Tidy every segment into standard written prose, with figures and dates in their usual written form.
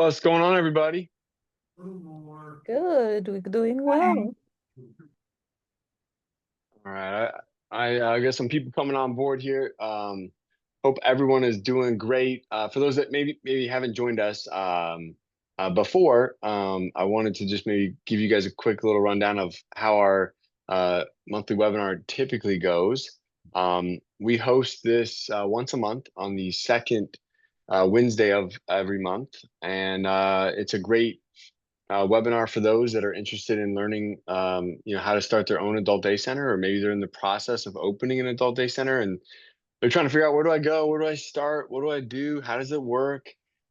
What's going on, everybody? Good, we're doing Hi. well. All right, I got some people coming on board here. Hope everyone is doing great. For those that maybe haven't joined us before, I wanted to just maybe give you guys a quick little rundown of how our monthly webinar typically goes. We host this once a month on the second Wednesday of every month, and it's a great webinar for those that are interested in learning, how to start their own adult day center, or maybe they're in the process of opening an adult day center and they're trying to figure out, where do I go? Where do I start? What do I do? How does it work?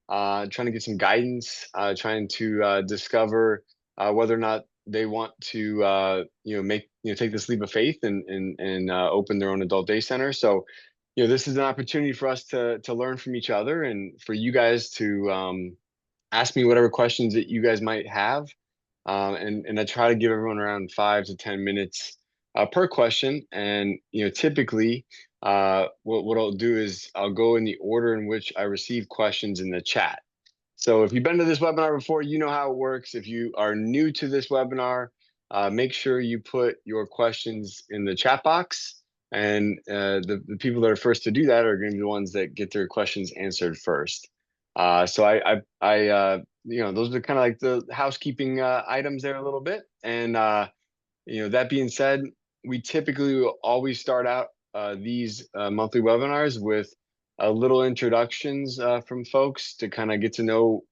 Trying to get some guidance, trying to discover whether or not they want to, take this leap of faith and open their own adult day center. So, this is an opportunity for us to learn from each other and for you guys to ask me whatever questions that you guys might have. And I try to give everyone around 5 to 10 minutes per question. And, typically what I'll do is I'll go in the order in which I receive questions in the chat. So if you've been to this webinar before, you know how it works. If you are new to this webinar, make sure you put your questions in the chat box. And the people that are first to do that are going to be the ones that get their questions answered first. So those are kind of like the housekeeping items there a little bit. And that being said, we typically will always start out these monthly webinars with a little introductions from folks to kind of get to know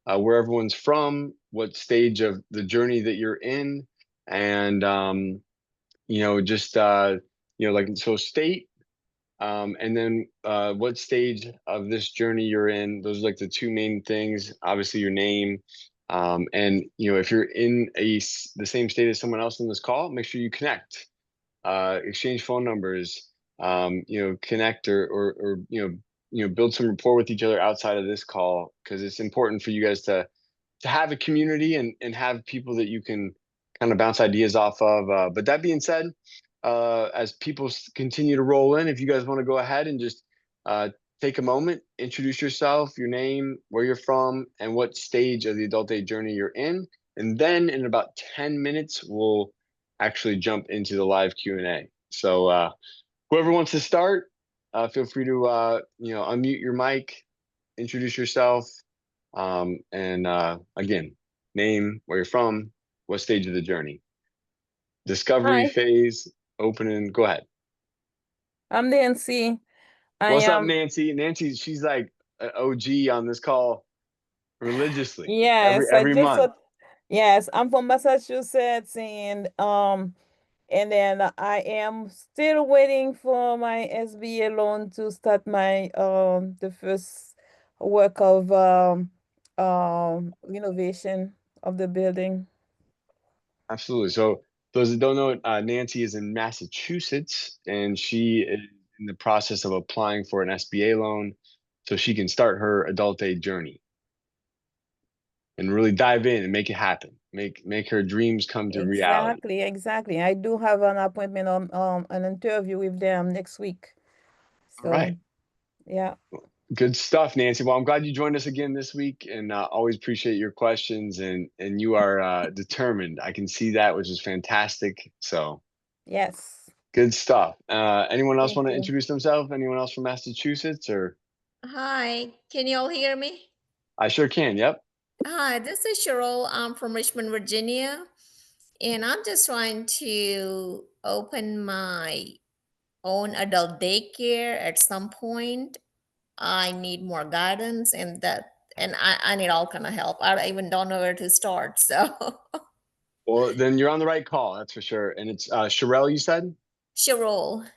where everyone's from, what stage of the journey that you're in, and so state, and then what stage of this journey you're in. Those are like the two main things. Obviously, your name, and if you're in the same state as someone else in this call, make sure you connect, exchange phone numbers, connect or build some rapport with each other outside of this call, because it's important for you guys to have a community and have people that you can kind of bounce ideas off of. But that being said, as people continue to roll in, if you guys want to go ahead and just take a moment, introduce yourself, your name, where you're from, and what stage of the adult day journey you're in. And then in about 10 minutes, we'll actually jump into the live Q&A. So whoever wants to start, feel free to unmute your mic, introduce yourself, and again, name, where you're from, what stage of the journey. Discovery Hi, phase, opening, go ahead. I'm Nancy. I What's up, am, Nancy? Nancy, she's like an OG on this call religiously yes, every month. yes, I'm from Massachusetts and then I am still waiting for my SBA loan to start my the first work of renovation of the building. Absolutely. So those that don't know, Nancy is in Massachusetts, and she is in the process of applying for an SBA loan so she can start her adult day journey and really dive in and make it happen. Make her dreams come to reality. Exactly, exactly. I do have an appointment on an interview with them next week. All right. So, yeah. Good stuff, Nancy. Well, I'm glad you joined us again this week, and always appreciate your questions, and you are determined. I can see that, which is fantastic. So Yes. good stuff. Anyone else Thank want to you. introduce themselves? Anyone else from Massachusetts? Or Hi, can you all hear me? I sure can. Yep. Hi, this is Cheryl. I'm from Richmond, Virginia, and I'm just trying to open my own adult daycare at some point. I need more guidance and I need all kind of help. I even don't know where to start. So Well, then you're on the right call. That's for sure. And it's Sherelle, you said? Cheryl.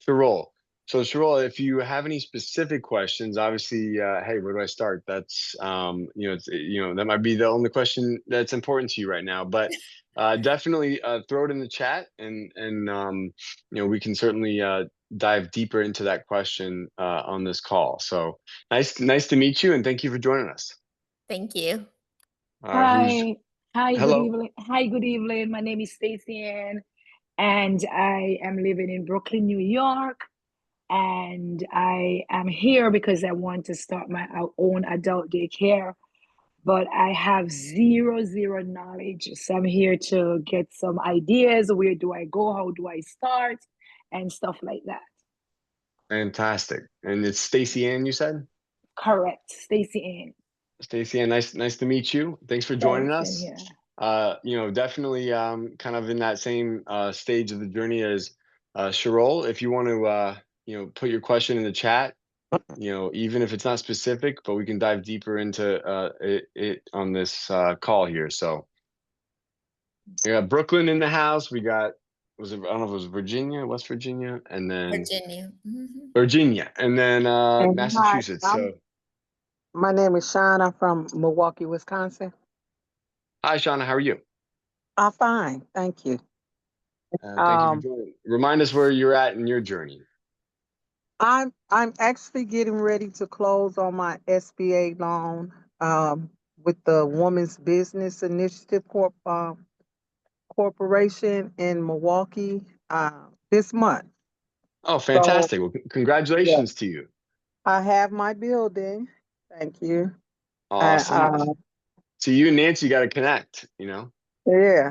Sherelle. So Sherelle, if you have any specific questions, obviously, hey, where do I start? That's that might be the only question that's important to you right now. But definitely throw it in the chat, and we can certainly dive deeper into that question on this call. So nice to meet you, and thank you for joining us. Thank you. Who's Hi. Hi, good hello? evening. Hi, good evening. My name is Stacey Ann, and I am living in Brooklyn, New York. And I am here because I want to start my own adult daycare. but I have zero knowledge. So I'm here to get some ideas. Where do I go? How do I start? And stuff like that. Fantastic. And it's Stacy Ann, you said? Correct. Stacy Ann. Stacy Ann, nice to meet you. Thanks for joining Thanks, and us. yeah. Definitely kind of in that same stage of the journey as Sherol. If you want to put your question in the chat, even if it's not specific, but we can dive deeper into it on this call here. So we got Brooklyn in the house. We got, I don't know if it was Virginia, West Virginia, and then Virginia. Virginia, and then And hi, Massachusetts. So my name is Shauna from Milwaukee, Wisconsin. hi, Shauna, how are you? I'm fine, thank you. Thank you for joining. Remind us where you're at in your journey. I'm actually getting ready to close on my SBA loan with the Women's Business Initiative Corporation in Milwaukee this month. Oh, So fantastic. Well, yeah, congratulations to you. I have my building. Thank you. Awesome. So you and Nancy got to connect, Yeah.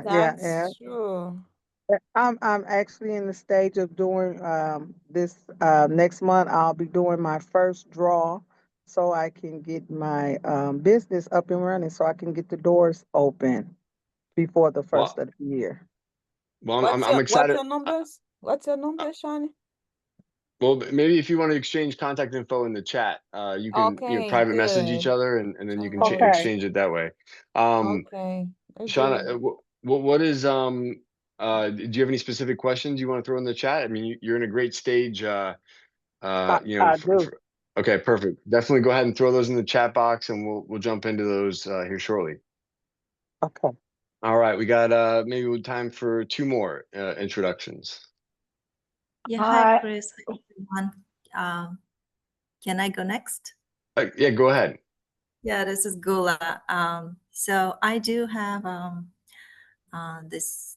That's true. I'm actually in the stage of doing this next month. I'll be doing my first draw so I can get my business up and running so I can get the doors open before the first Well, of the year. I'm What's excited. your numbers? What's your number, Shawnee? Well, maybe if you want to exchange contact info in the chat, you can, Okay, private message each good. other and then you can All right. Okay. exchange it that way. Okay. We're Shauna, good. what is, do you have any specific questions you want to throw in the chat? I mean, you're in a great stage, I do. okay, perfect. Definitely go ahead and throw those in the chat box and we'll jump into those here shortly. Okay. All right, we got maybe time for two more introductions. Yeah, Hi. hi, Kris. Hi, everyone. Can I go next? Yeah, go ahead. Yeah, this is Gula. So I do have this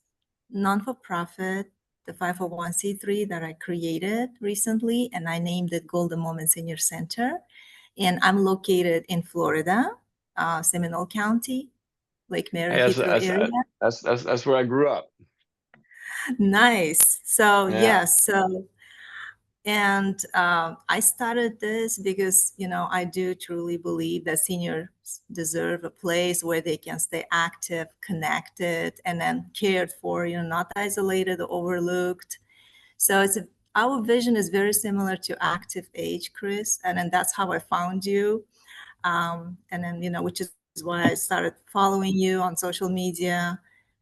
non-for-profit, the 501c3 that I created recently, and I named it Golden Moment Senior Center. And I'm located in Florida, Seminole County, Lake Mary, Hey, Heathrow area. that's where I grew up. Nice. So Yeah. And I started this because, I do truly believe that seniors deserve a place where they can stay active, connected, and then cared for, not isolated or overlooked. So our vision is very similar to ActivAge, Kris, and then that's how I found you. And then, which is why I started following you on social media.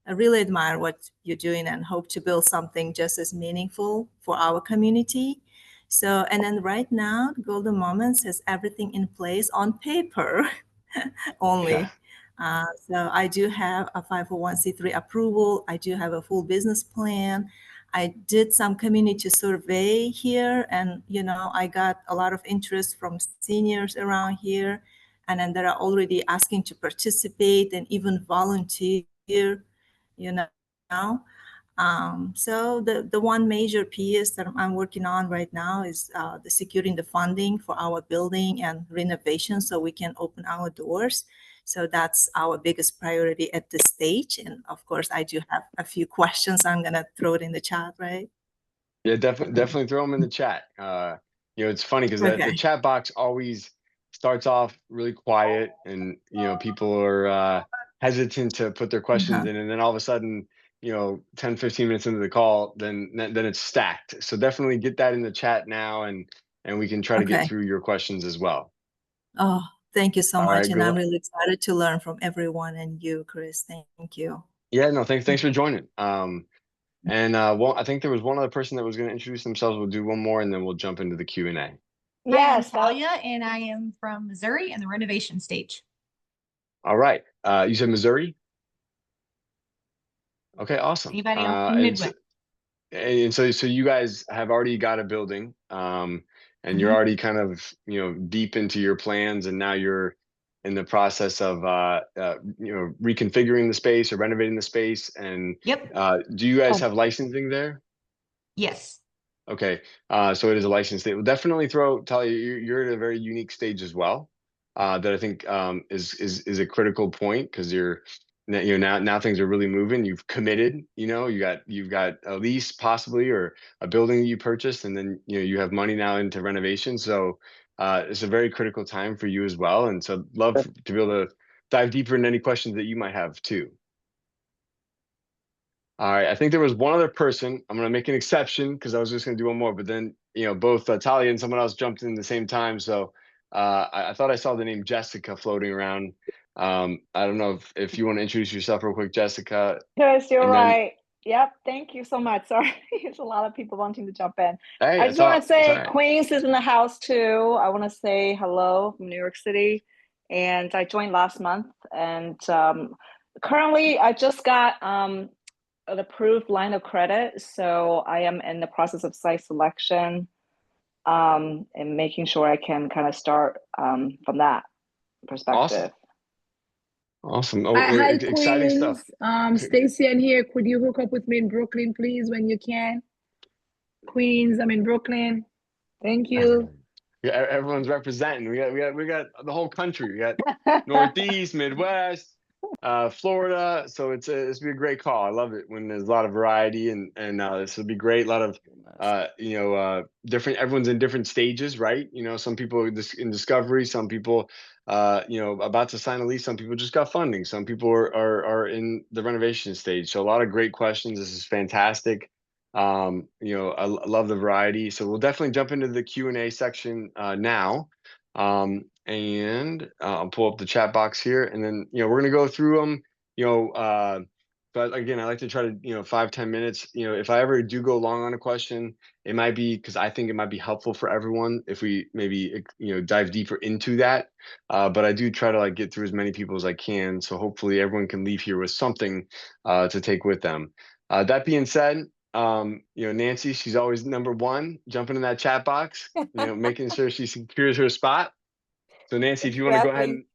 I really admire what you're doing and hope to build something just as meaningful for our community. So, and then right now, Golden Moments has everything in place on paper only. So I do have a 501c3 approval. I do have a full business plan. I did some community survey here, and I got a lot of interest from seniors around here, and then they're already asking to participate and even volunteer. You know, so the one major piece that I'm working on right now is the securing the funding for our building and renovation so we can open our doors. So that's our biggest priority at this stage. And of course, I do have a few questions. I'm gonna throw it in the chat, right? Yeah, definitely throw them in the chat. It's funny because the Okay. chat box always starts off really quiet and people are hesitant to put their questions in, and then all of a sudden 10-15 minutes into the call then it's stacked. So definitely get that in the chat now and we can try to get Okay. through your questions as well. Oh, thank you so All much. right, And I'm Gula. really excited to learn from everyone and you, Kris. Thank you. Yeah, no, thanks for joining. I think there was one other person that was going to introduce themselves. We'll do one more and then we'll jump into the Q&A. Hi, I'm Yes. Talia, and I am from Missouri in the renovation stage. All right. You said Missouri? Okay, awesome. Anybody else from Midwest? And so you guys have already got a building, and you're already kind of deep into your plans, and now you're in the process of reconfiguring the space or renovating the space. And Yep. do you guys have licensing there? Yes. Okay, so it is a licensed state. We'll definitely throw Talia. You're at a very unique stage as well. that I think is a critical point, because now things are really moving. You've committed, you've got a lease possibly, or a building that you purchased, and then you have money now into renovation. So it's a very critical time for you as well. And so love to be able to dive deeper into any questions that you might have too. All right, I think there was one other person. I'm going to make an exception because I was just going to do one more, but then both Talia and someone else jumped in the same time. So I thought I saw the name Jessica floating around. I don't know if you want to introduce yourself real quick, Jessica. Yes, you're And then, right. Yep. Thank you so much. Sorry, there's a lot of people wanting to jump in. hey, I just want to say all right. Queens is in the house too. I want to say hello from New York City, and I joined last month. And currently, I just got an approved line of credit, so I am in the process of site selection, and making sure I can kind of start from that perspective. Awesome. Oh, Hi, exciting stuff. Stacy, and here, could you hook up with me in Brooklyn, please, when you can? Queens, I'm in Brooklyn. Thank you. Yeah, everyone's representing. We got the whole country. We got Northeast, Midwest, Florida. So it's gonna be a great call. I love it when there's a lot of variety, and this will be great. A lot of different. Everyone's in different stages, right? Some people are in discovery. Some people, about to sign a lease. Some people just got funding. Some people are in the renovation stage. So a lot of great questions. This is fantastic. I love the variety. So we'll definitely jump into the Q&A section now. And I'll pull up the chat box here, and then we're gonna go through them. But again, I like to try to 5-10 minutes. If I ever do go long on a question, it might be because I think it might be helpful for everyone if we maybe dive deeper into that. But I do try to get through as many people as I can, so hopefully everyone can leave here with something to take with them. That being said, Nancy, she's always number one, jumping in that chat box, making sure she secures her spot. So Nancy, if you want to go ahead and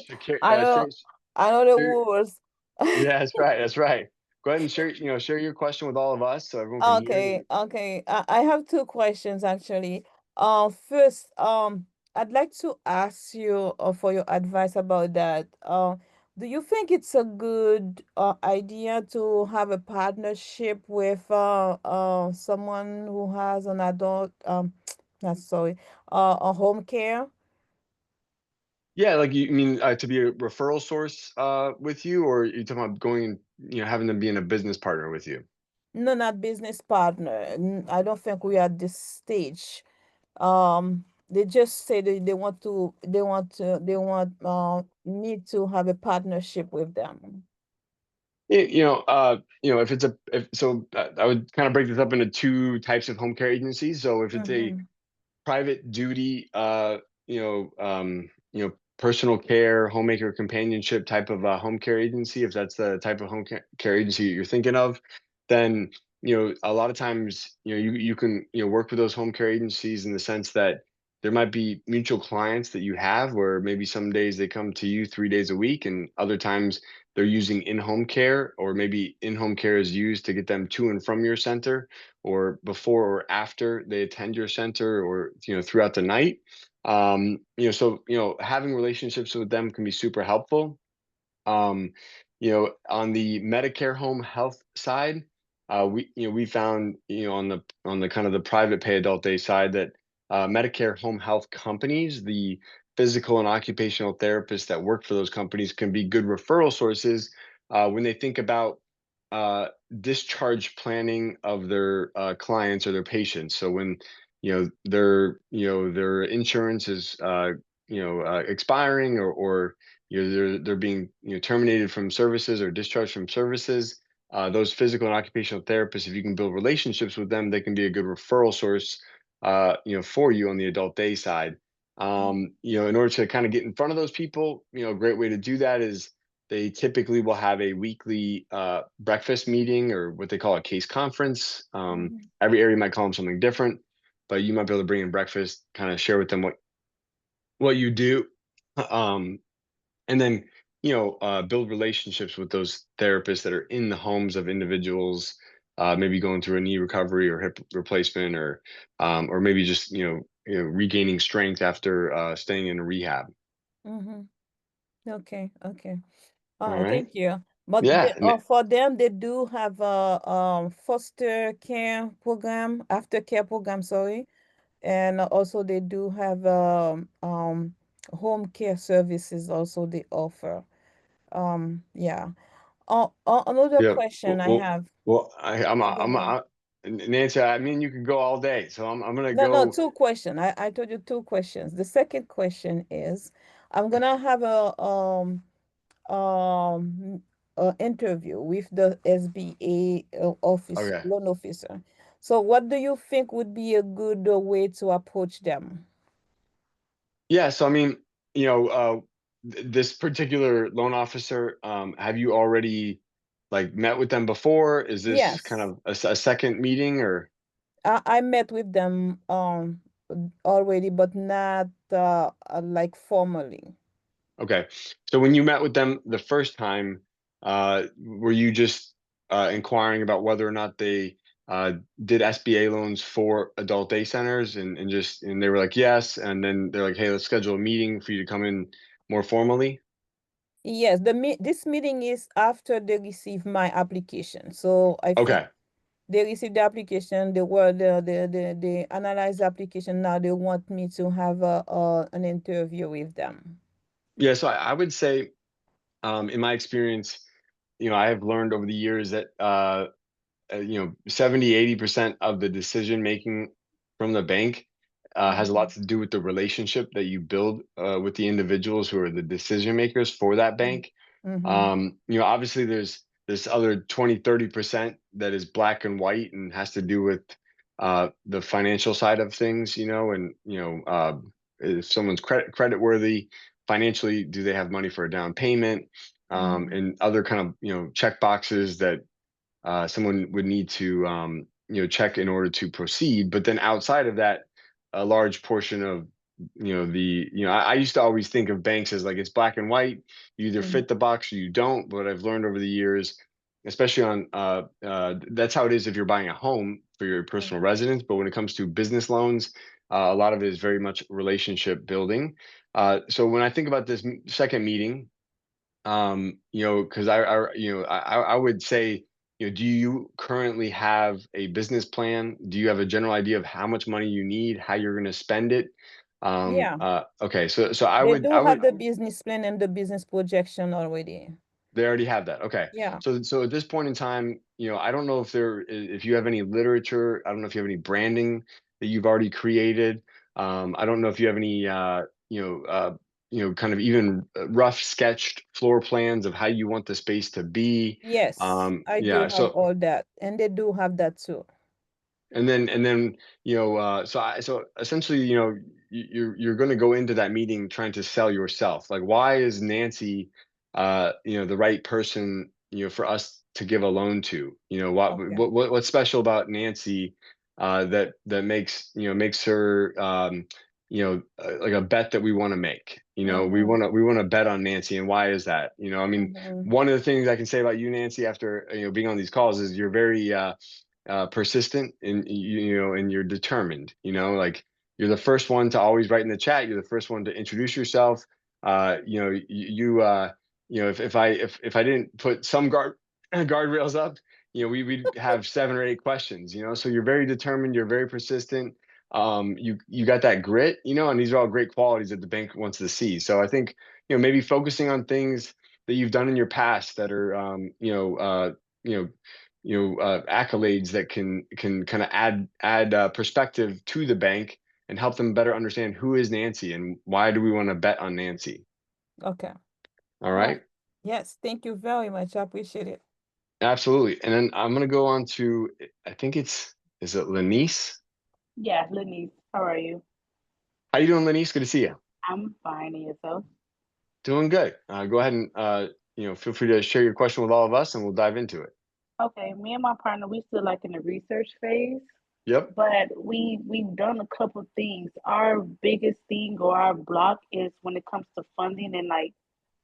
secure, I know the rules. Yeah, that's right. That's right. Go ahead and share your question with all of us so everyone can hear. Okay. I have two questions actually. First, I'd like to ask you for your advice about that. Do you think it's a good idea to have a partnership with someone who has an adult not sorry, a home care? Yeah, like you mean to be a referral source with you, or you talking about going and having them being a business partner with you? No, not business partner. I don't think we are at this stage. They just say they want me to have a partnership with them. If it's I would kind of break this up into two types of home care agencies. So if it's a private duty, personal care, homemaker companionship type of home care agency, if that's the type of home care agency you're thinking of, then a lot of times you can work with those home care agencies in the sense that there might be mutual clients that you have, where maybe some days they come to you 3 days a week, and other times they're using in-home care, or maybe in-home care is used to get them to and from your center, or before or after they attend your center, or throughout the night. So having relationships with them can be super helpful. On the Medicare home health side, we found on the kind of the private pay adult day side that Medicare home health companies, the physical and occupational therapists that work for those companies, can be good referral sources when they think about discharge planning of their clients or their patients. So when their insurance is expiring, or they're being terminated from services or discharged from services, those physical and occupational therapists, if you can build relationships with them, they can be a good referral source for you on the adult day side. In order to kind of get in front of those people, a great way to do that is they typically will have a weekly breakfast meeting, or what they call a case conference. Every area might call them something different, but you might be able to bring in breakfast, kind of share with them what you do, and then build relationships with those therapists that are in the homes of individuals, maybe going through a knee recovery or hip replacement, or maybe just regaining strength after staying in rehab. Mm-hmm. Okay. Okay. All All right. right. Thank you. But Yeah. for them, they do have a foster care program, aftercare program, sorry, and also they do have home care services also they offer. Yeah. Another Yeah. question I Well, have. well, Go ahead. Nancy, I mean, you could go all day, so I'm gonna No, go. two questions. I told you two questions. The second question is, I'm gonna have um a interview with the SBA office Okay. loan officer. So what do you think would be a good way to approach them? Yeah. So I mean, you know, this particular loan officer, have you already like met with them before? Is this kind Yes. of a second meeting or? I met with them already, but not like formally. Okay. So when you met with them the first time, were you just inquiring about whether or not they did SBA loans for adult day centers and they were like, yes. And then they're like, hey, let's schedule a meeting for you to come in more formally. Yes, this meeting is after they receive my application. So I think Okay. they received the application, they analyze the application. Now they want me to have an interview with them. Yeah. So I would say, in my experience, I have learned over the years that 70-80% of the decision making from the bank has a lot Mhm, to do with the relationship that you build with the individuals who are the decision makers for that mhm, bank. mhm, Obviously there's this other 20-30% that is black and white and has to do with the financial side of things, and if someone's credit worthy financially, do they have money for a down payment, mhm, and other kind of check boxes that someone would need to check in order to proceed. But then outside of that, a large portion of I used to always think of banks as like it's black and white. You either mhm, fit the box or you don't. But I've learned over the years, especially on that's how it is if you're buying a home for your personal mhm, residence. But when it comes to business loans, a lot of it is very much relationship building. So when I think about this second meeting, because I would say, do you currently have a business plan? Do you have a general idea of how much money you need, how you're going to spend it? yeah, Okay, so I they would do I have would the business plan and the business projection already. They already have that. Okay. Yeah. So at this point in time, I don't know if you have any literature. I don't know if you have any branding that you've already created. I don't know if you have any kind of even rough sketched floor plans of how you want the space to be. Yes, I Yeah. do have So all that, and they do have that too. and then so essentially you're going to go into that meeting trying to sell yourself. Like, why is Nancy the right person for us to give a loan to? Okay. What's special about Nancy that makes her like a bet that we want to make? Mm-hmm. We want to bet on Nancy. And why is that? I mean, Mm-hmm. one of the things I can say about you, Nancy, after being on these calls is you're very persistent and and you're determined. Like, you're the first one to always write in the chat. You're the first one to introduce yourself. If I didn't put some guardrails up, we'd have 7 or 8 questions. So you're very determined. You're very persistent. You got that grit. And these are all great qualities that the bank wants to see. So I think maybe focusing on things that you've done in your past that are you know accolades that can kind of add perspective to the bank and help them better understand who is Nancy and why do we want to bet on Nancy. Okay. All All right. right. Yes, thank you very much. I appreciate it. Absolutely. And then I'm gonna go on to, I think is it Lanice? Yeah, Lenise, how are you? How you doing, Lanice? Good to see you. I'm fine, and yourself? Doing good. Go ahead and feel free to share your question with all of us and we'll dive into it. Okay, me and my partner, we still like in the research phase, Yep. but we've done a couple things. Our biggest thing or our block is when it comes to funding and like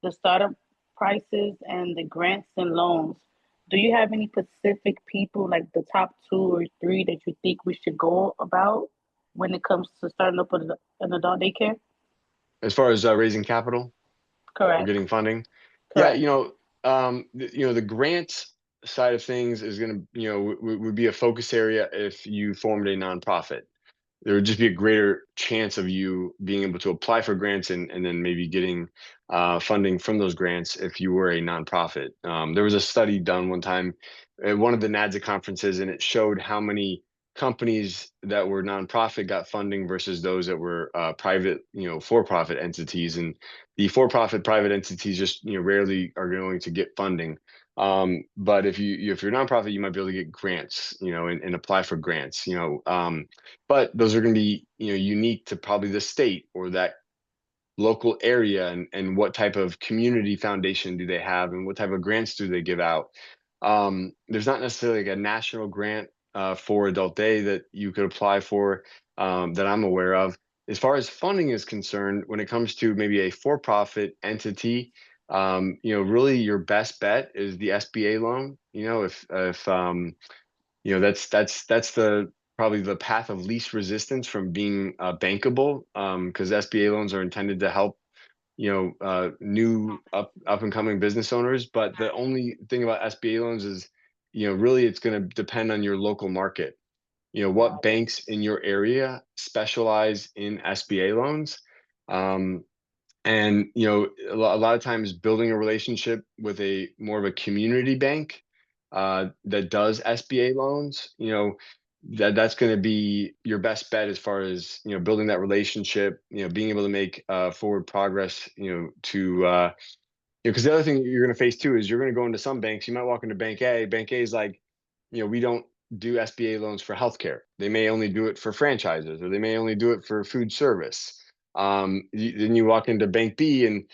the startup prices and the grants and loans. Do you have any specific people, like the top two or three, that you think we should go about when it comes to starting up an adult daycare? As far as raising capital. Correct. getting funding. Correct. Yeah, the grant side of things is going to, would be a focus area if you formed a nonprofit. There would just be a greater chance of you being able to apply for grants and then maybe getting funding from those grants if you were a nonprofit. There was a study done one time at one of the NADSA conferences, and it showed how many companies that were nonprofit got funding versus those that were private, for-profit entities. And the for-profit private entities just, rarely are going to get funding. But if you're a nonprofit, you might be able to get grants, and apply for grants, but those are going to be, unique to probably the state or that local area, and what type of community foundation do they have and what type of grants do they give out. There's not necessarily like a national grant for Adult Day that you could apply for that I'm aware of. As far as funding is concerned, when it comes to maybe a for-profit entity, really your best bet is the SBA loan. That's the probably the path of least resistance from being bankable, because SBA loans are intended to help new up and coming business owners. But the only thing about SBA loans is, really it's going to depend on your local market. What banks in your area specialize in SBA loans. And a lot of times building a relationship with a more of a community bank that does SBA loans, that's going to be your best bet as far as building that relationship, being able to make forward progress, because the other thing you're going to face too is you're going to go into some banks. You might walk into Bank A. Bank A is like, we don't do SBA loans for healthcare. They may only do it for franchises, or they may only do it for food service. Then you walk into Bank B, and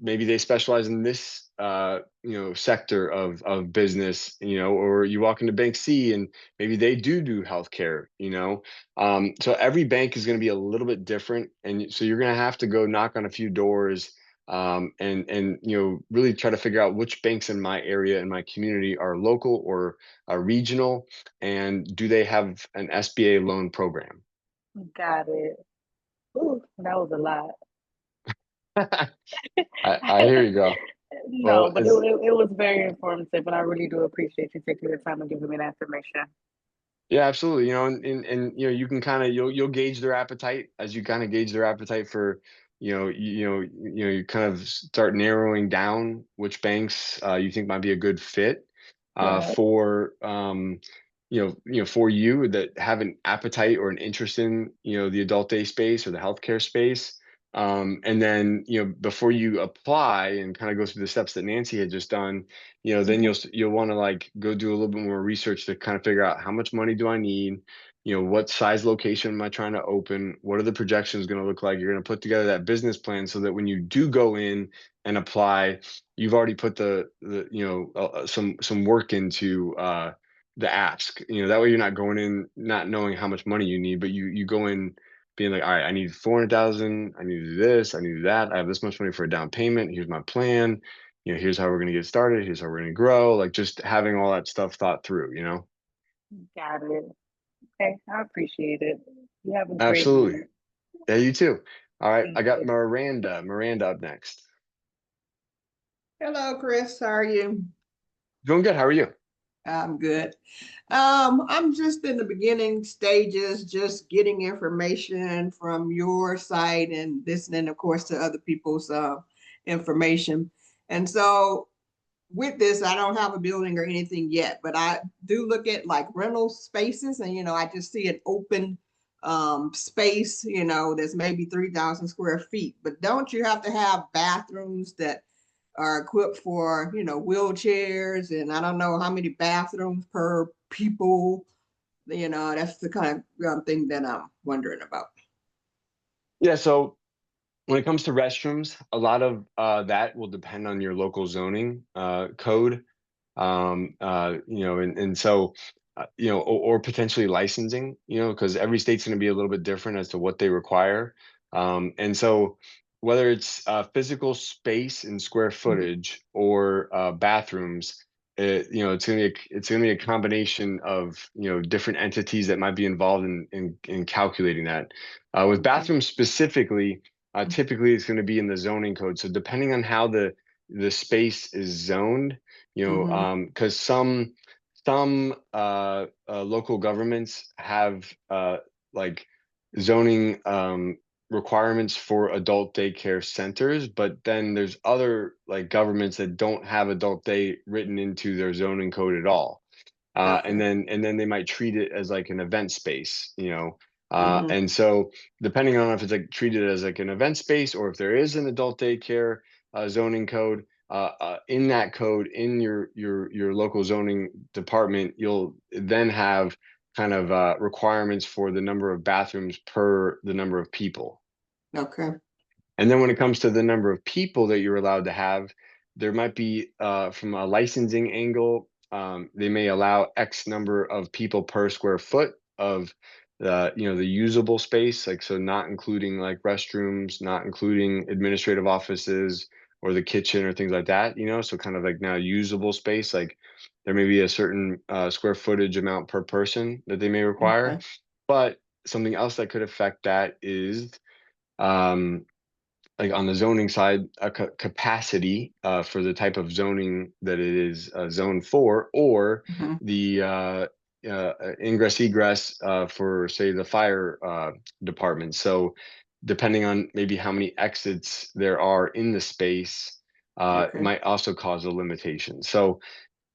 maybe they specialize in this sector of business, or you walk into Bank C and maybe they do healthcare. So every bank is going to be a little bit different, and so you're going to have to go knock on a few doors, and really try to figure out which banks in my area and my community are local or are regional, and do they have an SBA loan program. Got it. Ooh, that was a lot. I hear you go. No, Well, but it was very informative, and I really do appreciate you taking the time and giving me that information. yeah, absolutely. And you can kind of you'll gauge their appetite as you kind of gauge their appetite for you kind of start narrowing down which banks you think might be a good fit Right. for for you that have an appetite or an interest in the adult day space or the healthcare space. And then before you apply and kind of go through the steps that Nancy had just done, then you'll want to like go do a little bit more research to kind of figure out how much money do I need, what size location am I trying to open, what are the projections going to look like. You're going to put together that business plan so that when you do go in and apply, you've already put the some work into the ask. That way you're not going in not knowing how much money you need, but you go in being like, all right, I need 400,000, I need to do this, I need to do that, I have this much money for a down payment, here's my plan, here's how we're going to get started, here's how we're going to grow, like just having all that stuff thought through. Got it. Okay, I appreciate it. You have a great Absolutely. night. Yeah, you too. All right, Thank I got you. Miranda up next. Hello, Kris. How are you? Doing good. How are you? I'm good. I'm just in the beginning stages, just getting information from your site and listening, of course, to other people's information. And so with this, I don't have a building or anything yet, but I do look at like rental spaces, and I just see an open space, that's maybe 3,000 square feet. But don't you have to have bathrooms that are equipped for wheelchairs, and I don't know how many bathrooms per people? That's the kind of thing that I'm wondering about. Yeah, so when it comes to restrooms, a lot of that will depend on your local zoning code, and so or potentially licensing, because every state's going to be a little bit different as to what they require, and so whether it's physical space and square footage or bathrooms, it's gonna be a combination of different entities that might be involved in calculating that. With bathrooms specifically, typically it's going to be in the zoning code. So depending on how the space is zoned, you know, because some local governments have like zoning requirements for adult daycare centers, but then there's other like governments that don't have adult day written into their zoning code at all. And then they might treat it as like an event space, you know. And so depending on if it's like treated as like an event space or if there is an adult daycare zoning code, in that code in your local zoning department, you'll then have kind of requirements for the number of bathrooms per the number of people. Okay. And then when it comes to the number of people that you're allowed to have, there might be from a licensing angle, they may allow X number of people per square foot of the, you know, the usable space, like so not including like restrooms, not including administrative offices or the kitchen or things like that, you know, so kind of like now usable space, like there may be a certain square footage amount per person that they may require. Okay. But something else that could affect that is like on the zoning side, a capacity for the type of zoning that it is zoned for, or the ingress egress for say the fire department. So depending on maybe how many exits there are in the space, it might also cause a limitation. So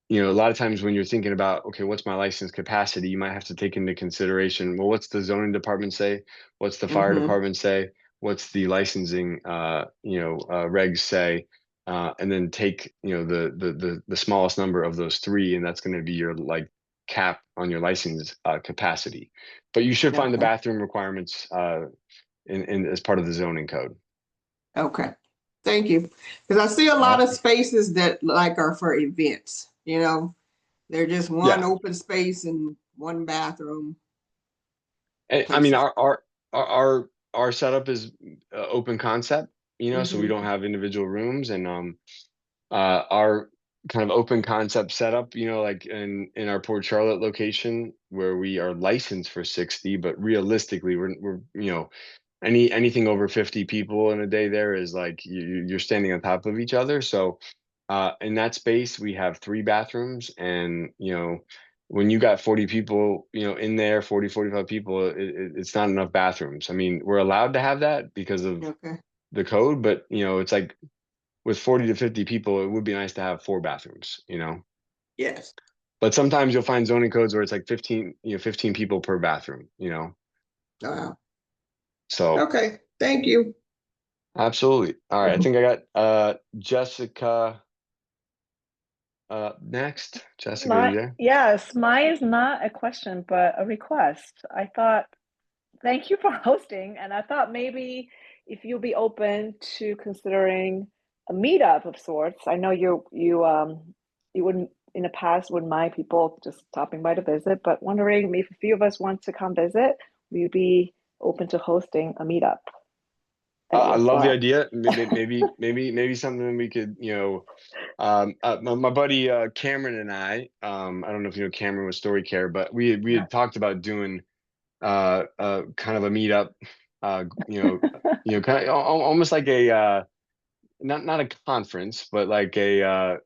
you know, a lot of times when you're thinking about, okay, what's my license capacity, you might have to take into consideration, well, what's the zoning department say? What's the fire department say? What's the licensing, regs say? And then take, you know, the smallest number of those three, and that's going to be your like cap on your license capacity. But you should find the bathroom requirements in as part of the zoning code. Okay. Thank you. Because I see a lot of spaces that like are for events, you know, they're just one open space and one bathroom. I mean, our setup is open concept, you know, so we don't have individual rooms, and our kind of open concept setup, you know, like in our Port Charlotte location where we are licensed for 60, but realistically we're you know, anything over 50 people in a day there is like you're standing on top of each other. So in that space we have 3 bathrooms, and you know, when you got 40 people, you know, in there, 45 people, it's not enough bathrooms. I mean, we're allowed to have that because of the code, but you know, it's like with 40 to 50 people, it would be nice to have 4 bathrooms, you know. Yes. But sometimes you'll find zoning codes where it's like 15 people per bathroom, you know. Wow. So okay, thank you. Absolutely. All right, I think I got Jessica next. Jessica, are you there? Yes, mine is not a question, but a request. I thought, thank you for hosting, and I thought maybe if you'll be open to considering a meetup of sorts. I know you wouldn't in the past wouldn't mind people just stopping by to visit, but wondering if a few of us want to come visit, will you be open to hosting a meetup? I love the idea. Maybe something we could, you know, my buddy Cameron and I don't know if you know Cameron with Story Care, but we had talked about doing kind of a meetup, kind of almost like a not a conference, but like a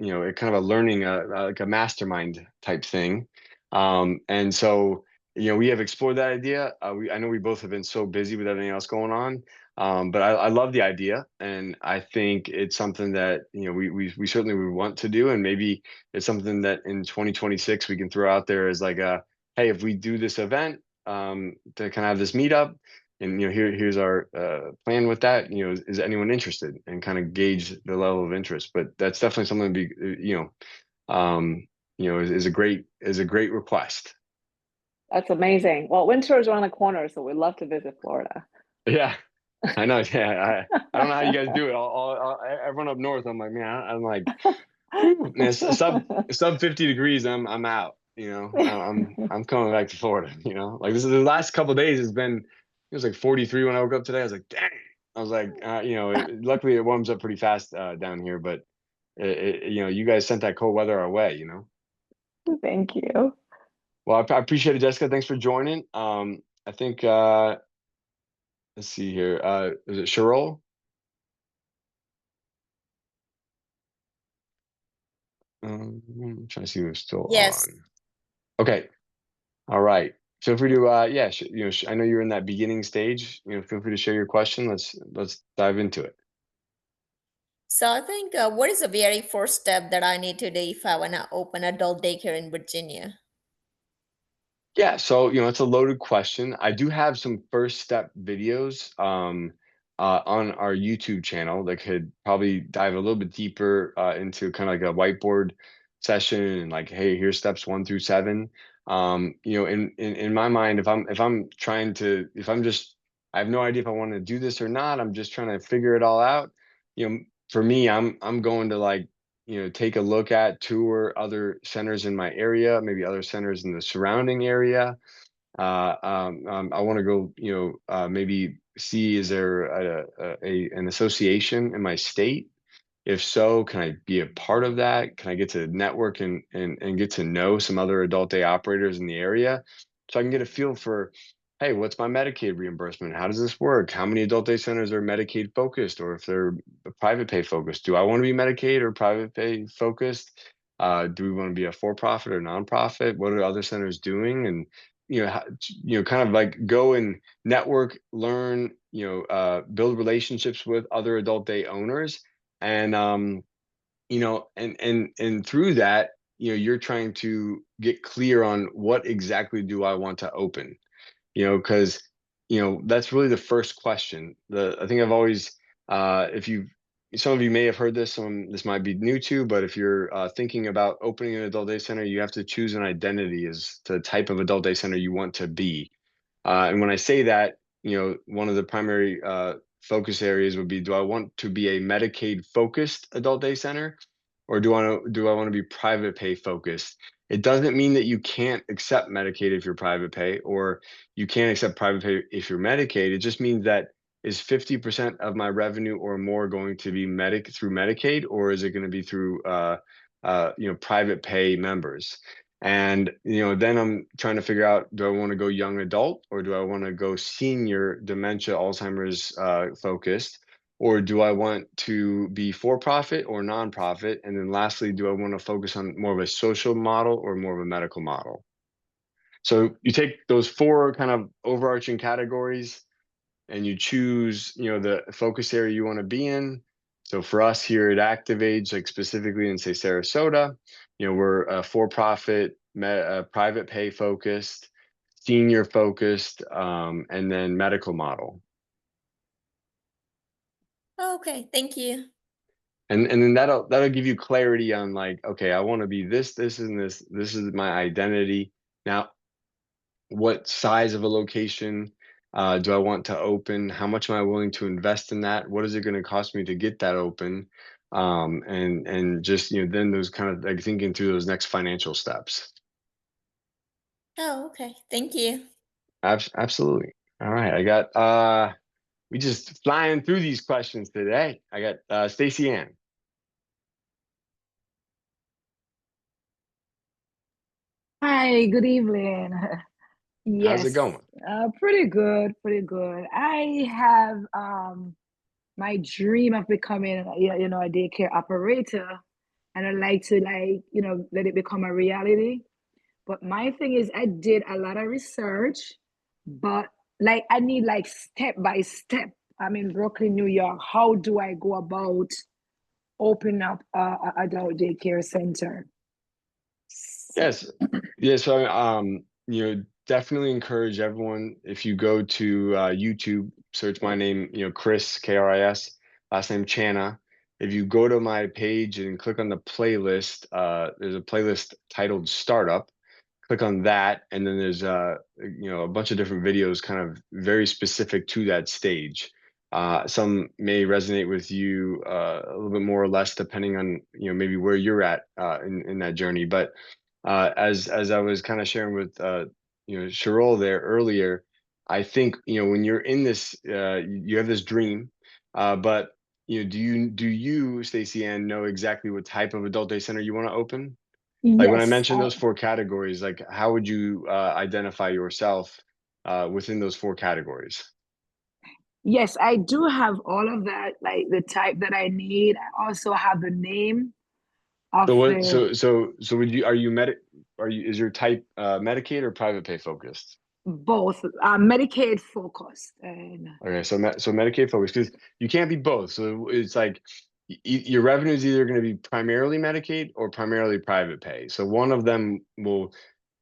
you know, a kind of a learning like a mastermind type thing. And so you know, we have explored that idea. I know we both have been so busy with everything else going on. But I love the idea, and I think it's something that, you know, we certainly would want to do, and maybe it's something that in 2026 we can throw out there as like a, hey, if we do this event to kind of have this meetup, and you know, here's our plan with that. You know, is anyone interested, and kind of gauge the level of interest. But that's definitely something to be, is a great request. That's amazing. Well, winter is around the corner, so we'd love to visit Florida. Yeah. I know. Yeah, I don't know how you guys do it. Everyone up north, I'm like, man, I'm like, man, sub 50 degrees, I'm out. You know, I'm coming back to Florida. You know, like this is the last couple of days. It was like 43 when I woke up today. I was like, dang. I was like, you know, luckily it warms up pretty fast down here, but you know, you guys sent that cold weather our way. You know. Thank you. Well, I appreciate it, Jessica. Thanks for joining. I think let's see here. Is it Cheryl? I'm trying to see who's still Yes. on. Okay. All right. Feel free to, yeah, I know you're in that beginning stage. Feel free to share your question. Let's dive into it. So I think what is the very first step that I need to do if I want to open adult daycare in Virginia? Yeah, so it's a loaded question. I do have some first step videos on our YouTube channel that could probably dive a little bit deeper into kind of like a whiteboard session and like, hey, here's steps 1 through 7. In my mind, if I'm just I have no idea if I want to do this or not. I'm just trying to figure it all out. For me, I'm going to like take a look at tour other centers in my area, maybe other centers in the surrounding area. I want to go, maybe see, is there an association in my state? If so, can I be a part of that? Can I get to network and get to know some other adult day operators in the area so I can get a feel for, hey, what's my Medicaid reimbursement? How does this work? How many adult day centers are Medicaid focused, or if they're private pay focused? Do I want to be Medicaid or private pay focused? Do we want to be a for-profit or nonprofit? What are other centers doing? And kind of like go and network, learn, build relationships with other adult day owners, and and through that, you're trying to get clear on what exactly do I want to open, because that's really the first question. I think I've always, if you some of you may have heard this, this might be new to, but if you're thinking about opening an adult day center, you have to choose an identity as the type of adult day center you want to be. And when I say that, one of the primary focus areas would be, do I want to be a Medicaid focused adult day center, or do I want to be private pay focused? It doesn't mean that you can't accept Medicaid if you're private pay, or you can't accept private pay if you're Medicaid. It just means that, is 50% of my revenue or more going to be through Medicaid, or is it going to be through private pay members? And then I'm trying to figure out, do I want to go young adult, or do I want to go senior dementia, Alzheimer's focused, or do I want to be for profit or nonprofit? And then lastly, do I want to focus on more of a social model or more of a medical model? So you take those 4 kind of overarching categories and you choose, the focus area you want to be in. So for us here at ActivAge, like specifically in say Sarasota, we're a for-profit, private pay focused, senior focused, and then medical model. Okay, thank you. And then that'll give you clarity on like, okay, I want to be this, and this. This is my identity. Now, what size of a location do I want to open? How much am I willing to invest in that? What is it going to cost me to get that open? And just then those kind of like thinking through those next financial steps. Oh, okay. Thank you. Absolutely. All right, I got we just flying through these questions today. I got Stacy Ann. Hi, good evening. How's it Yes, going? pretty good, pretty good. I have my dream of becoming, a daycare operator, and I'd like to let it become a reality. But my thing is, I did a lot of research, but like I need like step by step. I'm in Brooklyn, New York. How do I go about opening up a adult daycare center? Yes. Yeah, so definitely encourage everyone, if you go to YouTube, search my name, Kris, Kris, last name Chana. If you go to my page and click on the playlist, there's a playlist titled Startup. Click on that, and then there's a bunch of different videos kind of very specific to that stage. Some may resonate with you a little bit more or less depending on maybe where you're at in that journey. But as I was kind of sharing with Cheryl there earlier, I think when you're in this, you have this dream, but do you Stacey Ann know exactly what type of adult day center you want to open? Like when I Yes, mentioned those 4 categories, like how would you identify yourself within those 4 categories? Yes, I do have all of that, like the type that I need. I also have the name of So what? the So would you? Are you Is your type Medicaid or private pay focused? both Medicaid focused. And Okay, so Medicaid focused, because you can't be both. So it's like your revenue is either going to be primarily Medicaid or primarily private pay. So one of them will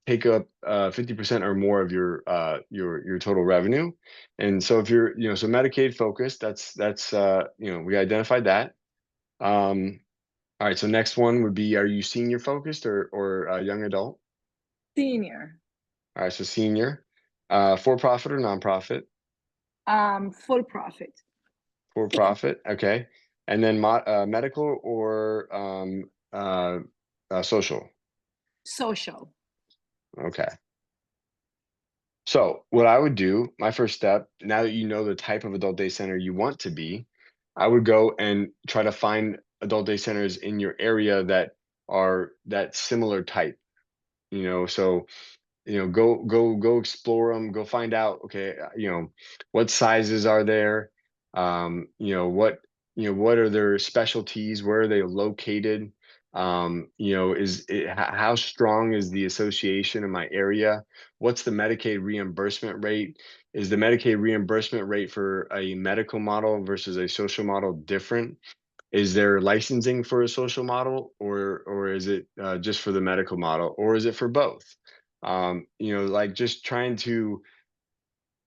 take up 50% or more of your total revenue. And so if you're, so Medicaid focused, that's we identified that. All right, so next one would be, are you senior focused or young adult? senior, All right, so senior, for profit or nonprofit? full profit, For profit, okay. And then medical or social? social. Okay. So what I would do, my first step, now that you know the type of adult day center you want to be, I would go and try to find adult day centers in your area that are that similar type. So go explore them, go find out, okay, what sizes are there, what are their specialties, where are they located, how strong is the association in my area, what's the Medicaid reimbursement rate, is the Medicaid reimbursement rate for a medical model versus a social model different, is there licensing for a social model, or is it just for the medical model, or is it for both? Like just trying to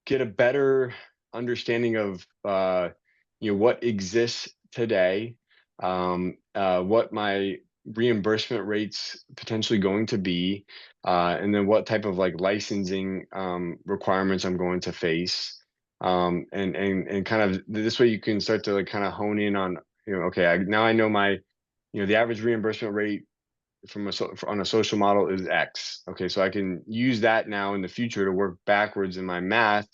get a better understanding of what exists today, what my reimbursement rates potentially going to be, and then what type of like licensing requirements I'm going to face. And kind of this way you can start to like kind of hone in on, okay, now I know my, the average reimbursement rate on a social model is X. Okay, so I can use that now in the future to work backwards in my math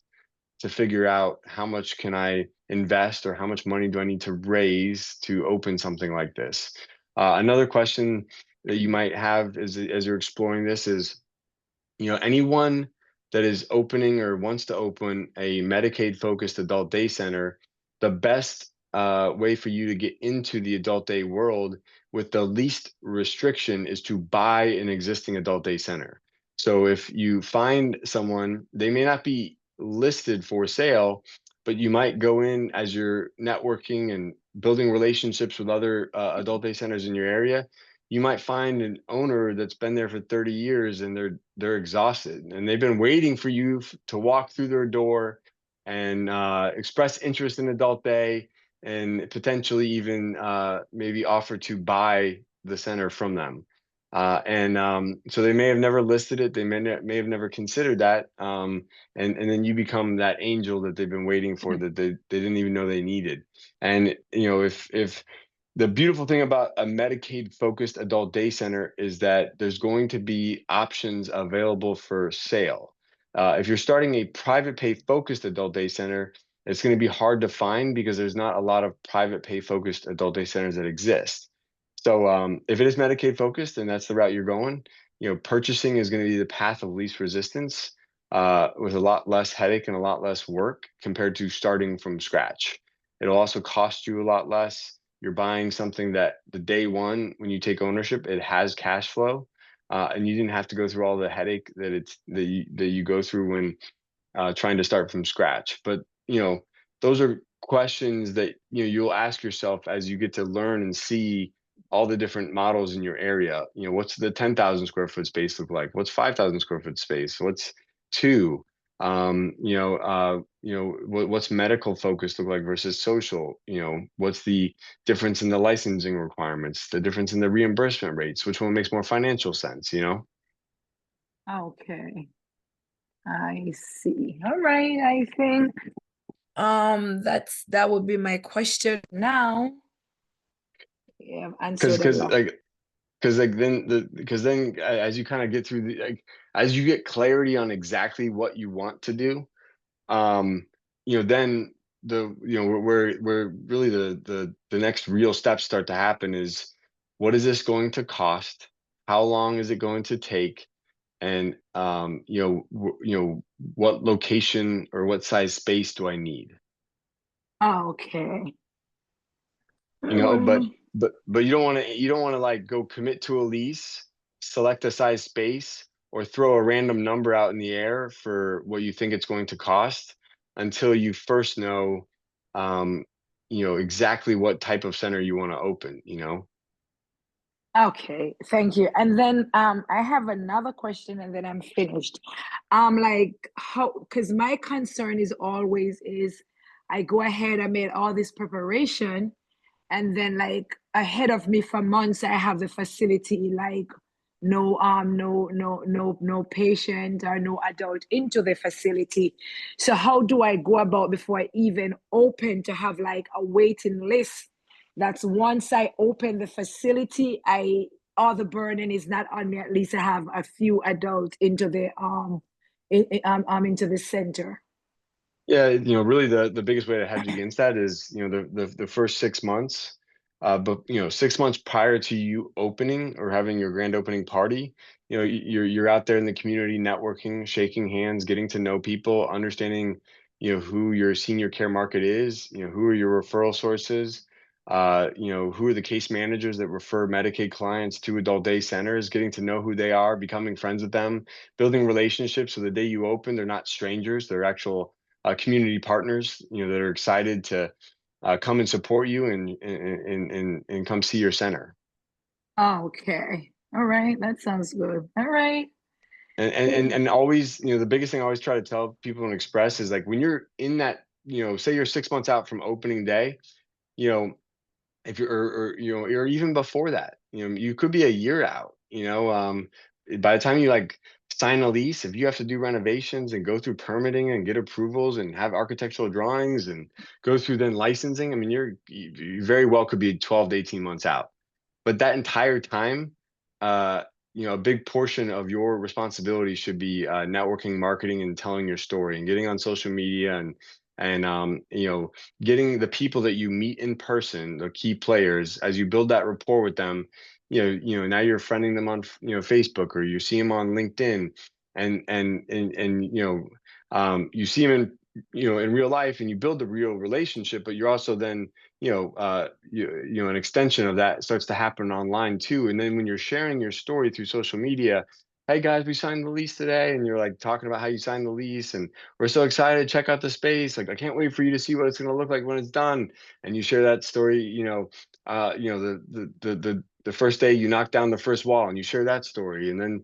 to figure out how much can I invest or how much money do I need to raise to open something like this. Another question that you might have as you're exploring this is, anyone that is opening or wants to open a Medicaid focused adult day center, the best way for you to get into the adult day world with the least restriction is to buy an existing adult day center. So if you find someone, they may not be listed for sale, but you might go in as you're networking and building relationships with other adult day centers in your area. You might find an owner that's been there for 30 years and they're exhausted and they've been waiting for you to walk through their door and express interest in adult day and potentially even maybe offer to buy the center from them. So they may have never listed it. They may have never considered that. And then you become that angel that they've been waiting for, that they didn't even know they needed. And, if the beautiful thing about a Medicaid focused adult day center is that there's going to be options available for sale. If you're starting a private pay focused adult day center, it's going to be hard to find because there's not a lot of private pay focused adult day centers that exist. So if it is Medicaid focused and that's the route you're going, purchasing is going to be the path of least resistance, with a lot less headache and a lot less work compared to starting from scratch. It'll also cost you a lot less. You're buying something that the day one, when you take ownership, it has cash flow, and you didn't have to go through all the headache that you go through when trying to start from scratch. But those are questions that you'll ask yourself as you get to learn and see all the different models in your area. What's the 10,000 square foot space look like? What's 5,000 square foot space? What's two? What's medical focused look like versus social? What's the difference in the licensing requirements, the difference in the reimbursement rates? Which one makes more financial sense? Okay, I see. All right, I think that would be my question now. Yeah, I've answered a lot. Because then as you kind of get through as you get clarity on exactly what you want to do, then where really the next real steps start to happen is, what is this going to cost? How long is it going to take? And what location or what size space do I need? Okay. You know, but you don't want to like go commit to a lease, select a size space, or throw a random number out in the air for what you think it's going to cost until you first know, exactly what type of center you want to open, you know. Okay, thank you. And then I have another question and then I'm finished. Like how, because my concern is always is I go ahead, I made all this preparation, and then like ahead of me for months I have the facility like no patient or no adult into the facility. So how do I go about before I even open to have like a waiting list? That's once I open the facility, all the burden is not on me. At least I have a few adults into the into the center. Yeah, really the biggest way to hedge against that is, the first 6 months. But 6 months prior to you opening or having your grand opening party, you're out there in the community networking, shaking hands, getting to know people, understanding, who your senior care market is, who are your referral sources, who are the case managers that refer Medicaid clients to adult day centers, getting to know who they are, becoming friends with them, building relationships so the day you open, they're not strangers, they're actual community partners, that are excited to come and support you and come see your center. Okay. All right. That sounds good. All right. And always, the biggest thing I always try to tell people and express is like when you're in that, say you're 6 months out from opening day, you know, if you're or even before that, you could be a year out, by the time you like sign a lease, if you have to do renovations and go through permitting and get approvals and have architectural drawings and go through then licensing, I mean, you very well could be 12 to 18 months out. But that entire time, uh, a big portion of your responsibility should be networking, marketing, and telling your story, and getting on social media, and getting the people that you meet in person, the key players, as you build that rapport with them. Now you're friending them on Facebook, or you see them on LinkedIn, and you see them in real life, and you build the real relationship. But you're also then an extension of that starts to happen online too. And then when you're sharing your story through social media, hey guys, we signed the lease today, and you're like talking about how you signed the lease, and we're so excited, check out the space, like I can't wait for you to see what it's going to look like when it's done. And you share that story, the first day you knock down the first wall, and you share that story. And then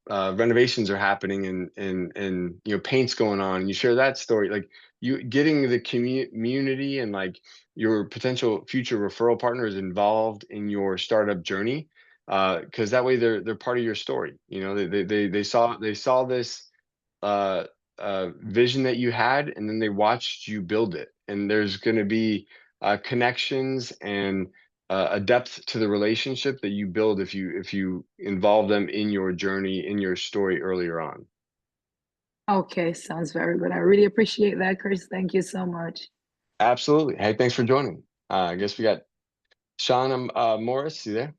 renovations are happening, and paint's going on, and you share that story. Like you getting the community and like your potential future referral partners involved in your startup journey, because that way they're part of your story. They saw this uh, vision that you had, and then they watched you build it. And there's going to be connections and a depth to the relationship that you build if you involve them in your journey, in your story earlier on. Okay, sounds very good. I really appreciate that, Kris. Thank you so much. Absolutely. Hey, thanks for joining. I guess we got Shauna Morris. You there?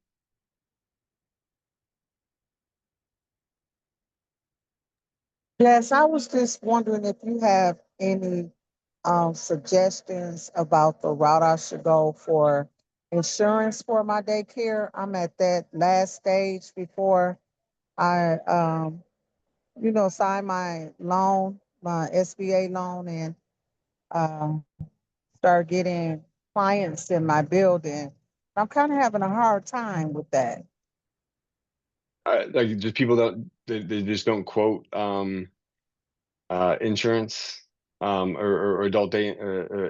Yes, I was just wondering if you have any suggestions about the route I should go for insurance for my daycare. I'm at that last stage before I, sign my loan, my SBA loan, and um, start getting clients in my building. I'm kind of having a hard time with that. Like just people they just don't quote insurance or adult day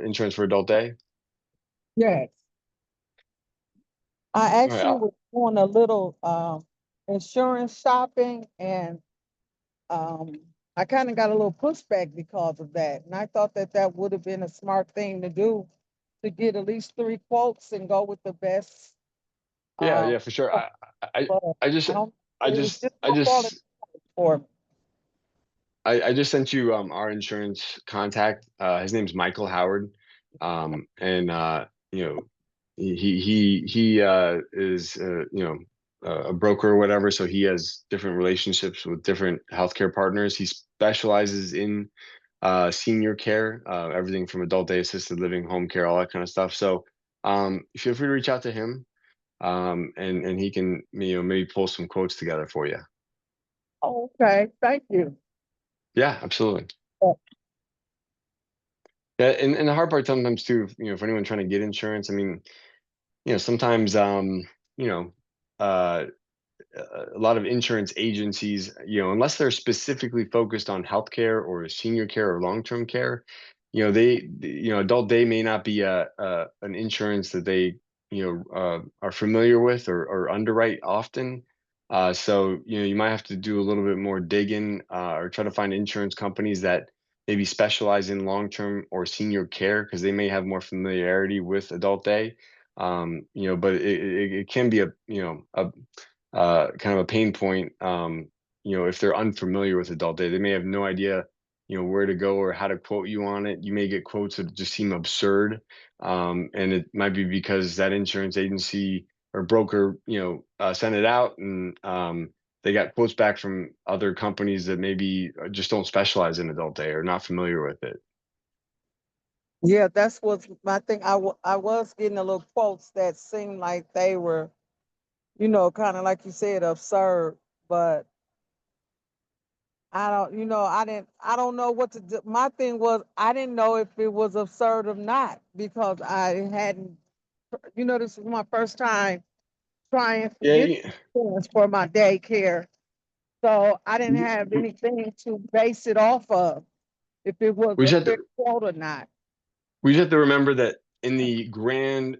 insurance for adult day. Yes. I All right. actually was doing a little insurance shopping, and um, I kind of got a little pushback because of that. And I thought that that would have been a smart thing to do, to get at least 3 quotes and go with the best. Yeah, for sure. But I just I don't. I It was just just I not falling just for me. I just sent you our insurance contact. His name's Michael Howard. And he is a broker or whatever, so he has different relationships with different healthcare partners. He specializes in senior care, everything from adult day, assisted living, home care, all that kind of stuff. So feel free to reach out to him, and he can, maybe pull some quotes together for you. Okay, thank you. Yeah, absolutely. Yeah. Yeah, and the hard part sometimes too, for anyone trying to get insurance, I mean, sometimes, a lot of insurance agencies, unless they're specifically focused on healthcare or senior care or long-term care, adult day may not be an insurance that they, are familiar with or underwrite often. So, you might have to do a little bit more digging, or try to find insurance companies that maybe specialize in long-term or senior care, because they may have more familiarity with adult day. But it can be kind of a pain point. If they're unfamiliar with adult day, they may have no idea, where to go or how to quote you on it. You may get quotes that just seem absurd. And it might be because that insurance agency or broker, sent it out, and they got quotes back from other companies that maybe just don't specialize in adult day or not familiar with it. Yeah, that's what's my thing. I was getting a little quotes that seemed like they were, kind of like you said, absurd, but I don't, I don't know what to do. My thing was, I didn't know if it was absurd or not because I hadn't, this was my first time trying to Yeah, get insurance for my daycare. So I didn't have anything to base it off of, if it was we a just have fair to quote or not. we just have to remember that in the grand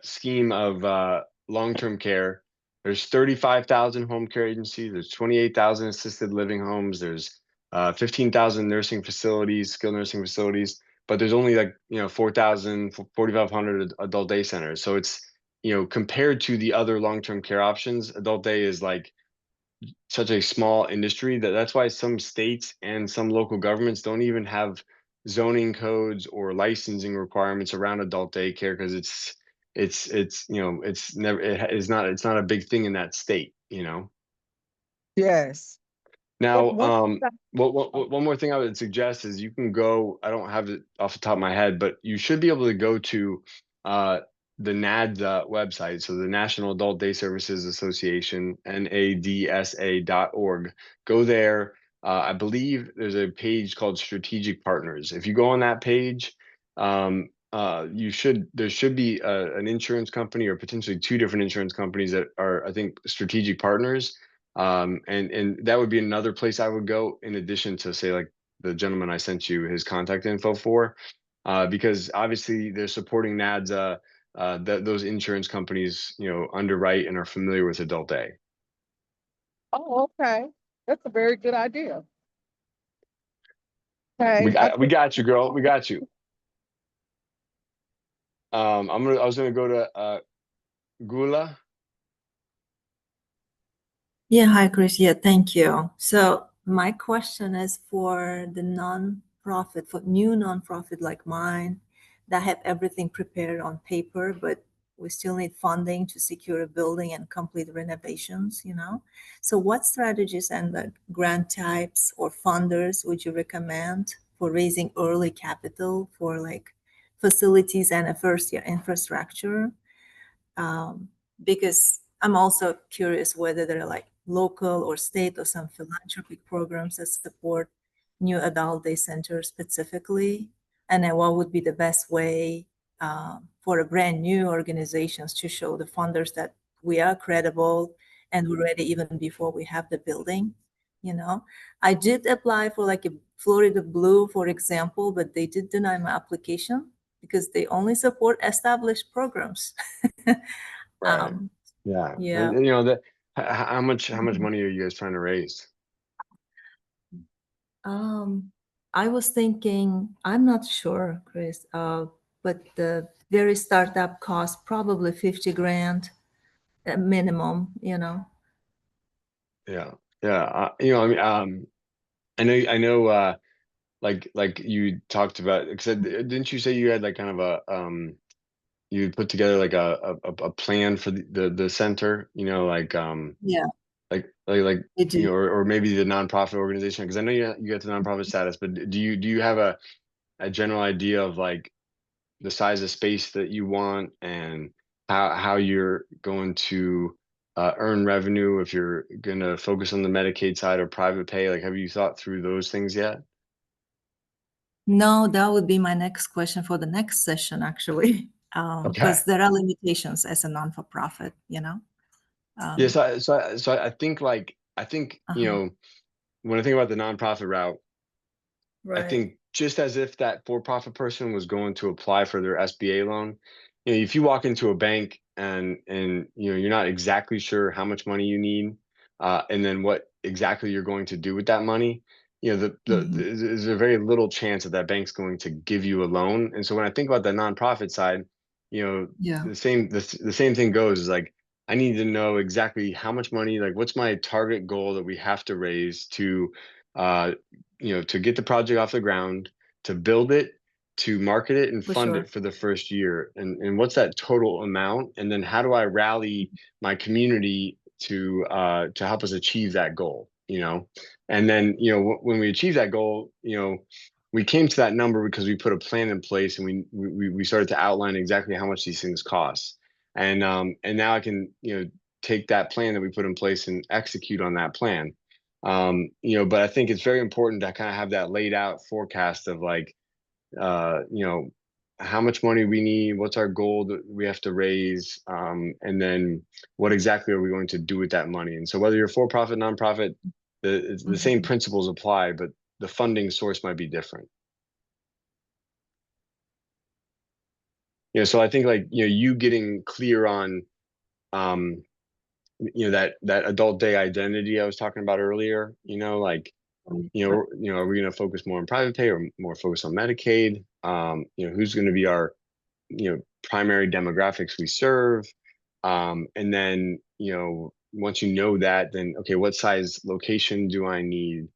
scheme of long-term care, there's 35,000 home care agencies, there's 28,000 assisted living homes, there's 15,000 nursing facilities, skilled nursing facilities, but there's only like 4,000, 4,500 adult day centers. So it's, compared to the other long-term care options, adult day is like such a small industry that's why some states and some local governments don't even have zoning codes or licensing requirements around adult daycare, because it's not a big thing in that state. Yes. But Now, one, one more thing I would suggest is you can go, I don't have it off the top of my head, but you should be able to go to uh, the NADSA website. So the National Adult Day Services Association, NADSA.org. Go there. I believe there's a page called Strategic Partners. If you go on that page, there should be an insurance company or potentially two different insurance companies that are, I think, strategic partners. And that would be another place I would go, in addition to, say, like the gentleman I sent you his contact info for, because obviously they're supporting NADSA, those insurance companies, underwrite and are familiar with adult day. oh, okay. That's a very good idea. Okay. We got you, girl. We got you. I was gonna go to Gula. Yeah, hi, Kris. Yeah, thank you. So my question is for the nonprofit, for new nonprofit like mine that have everything prepared on paper, but we still need funding to secure a building and complete renovations. So what strategies and the grant types or funders would you recommend for raising early capital for like facilities and a first year infrastructure? Because I'm also curious whether there are like local or state or some philanthropic programs that support new adult day centers specifically, and then what would be the best way for a brand new organizations to show the funders that we are credible and we're ready even before we have the building. I did apply for like a Florida Blue, for example, but they did deny my application because they only support established programs. Right. Yeah. Yeah. And how much money are you guys trying to raise? I was thinking, I'm not sure, Kris, but the very startup cost probably 50 grand at minimum. Yeah. Yeah. I mean, I know, like you talked about, because didn't you say you had like kind of you put together like a plan for the center, like Yeah. You know, or maybe the nonprofit organization, because I know you got the nonprofit status, but do you have a general idea of like the size of space that you want and how you're going to earn revenue, if you're going to focus on the Medicaid side or private pay? Like, have you thought through those things yet? No, that would be my next question for the next session, actually, Okay. because there are limitations as a non-for-profit, you know. Yeah, so I think you know, when I think about the nonprofit route, I Right. think just as if that for-profit person was going to apply for their SBA loan, you know, if you walk into a bank and you know, you're not exactly sure how much money you need, and then what exactly you're going to do with that money, you know, there's a very little chance that that bank's going to give you a loan. And so when I think about the nonprofit side, you know, Yeah. the same thing goes, is like, I need to know exactly how much money, like what's my target goal that we have to raise to uh you know, to get the project off the ground, to build it, to market it and For fund sure. it for the first year. And what's that total amount? And then how do I rally my community to help us achieve that goal, you know? And then, you know, when we achieve that goal, you know, we came to that number because we put a plan in place and we started to outline exactly how much these things cost. And now I can, you know, take that plan that we put in place and execute on that plan. You know, but I think it's very important to kind of have that laid out forecast of like, you know, how much money we need, what's our goal that we have to raise, and then what exactly are we going to do with that money. And so whether you're for profit, nonprofit, the same principles apply, but the funding source might be different. You know, so I think like, you know, you getting clear on, you know, that adult day identity I was talking about earlier, you know, like, you know, are we going to focus more on private pay or more focus on Medicaid? You know, who's going to be our, you know, primary demographics we serve? And then, you know, once you know that, then, okay, what size location do I need?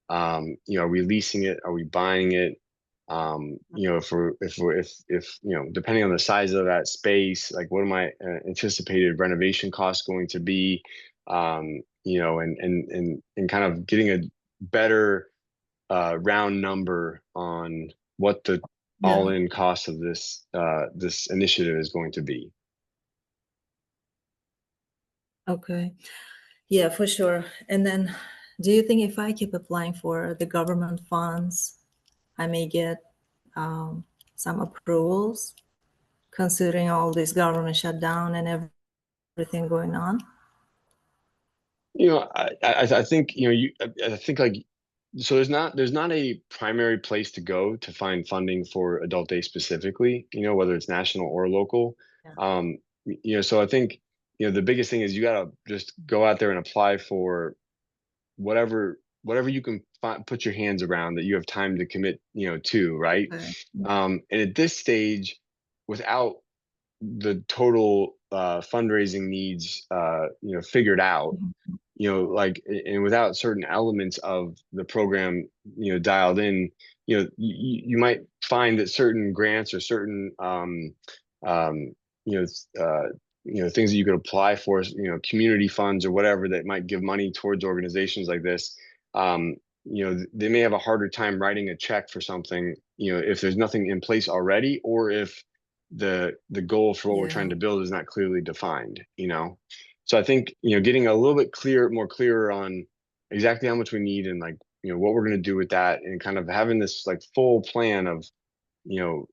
You know, are we leasing it? Are we buying it? You know, if you know, depending on the size of that space, like what are my anticipated renovation costs going to be? You know, and kind of getting a better round number on what the all-in cost of this this initiative is going to be. Okay. Yeah, for sure. And then do you think if I keep applying for the government funds, I may get some approvals, considering all this government shutdown and everything going on? You know, I think, you know, I think like, so there's not a primary place to go to find funding for adult day specifically, you know, whether it's national or local. You know, so I think, you know, the biggest thing is you got to just go out there and apply for whatever you can put your hands around that you have time to commit, you know, to, right? Okay. And at this stage, without the total fundraising needs, you know, figured out, you know, like, and without certain elements of the program, you know, dialed in, you know, you might find that certain grants or certain, um, you know, you know, things that you could apply for, you know, community funds or whatever that might give money towards organizations like this. You know, they may have a harder time writing a check for something, you know, if there's nothing in place already, or if the goal for what we're trying to build is not clearly defined, you know. So I think, you know, getting a little bit more clearer on exactly how much we need and like, you know, what we're going to do with that, and kind of having this like full plan of, you know,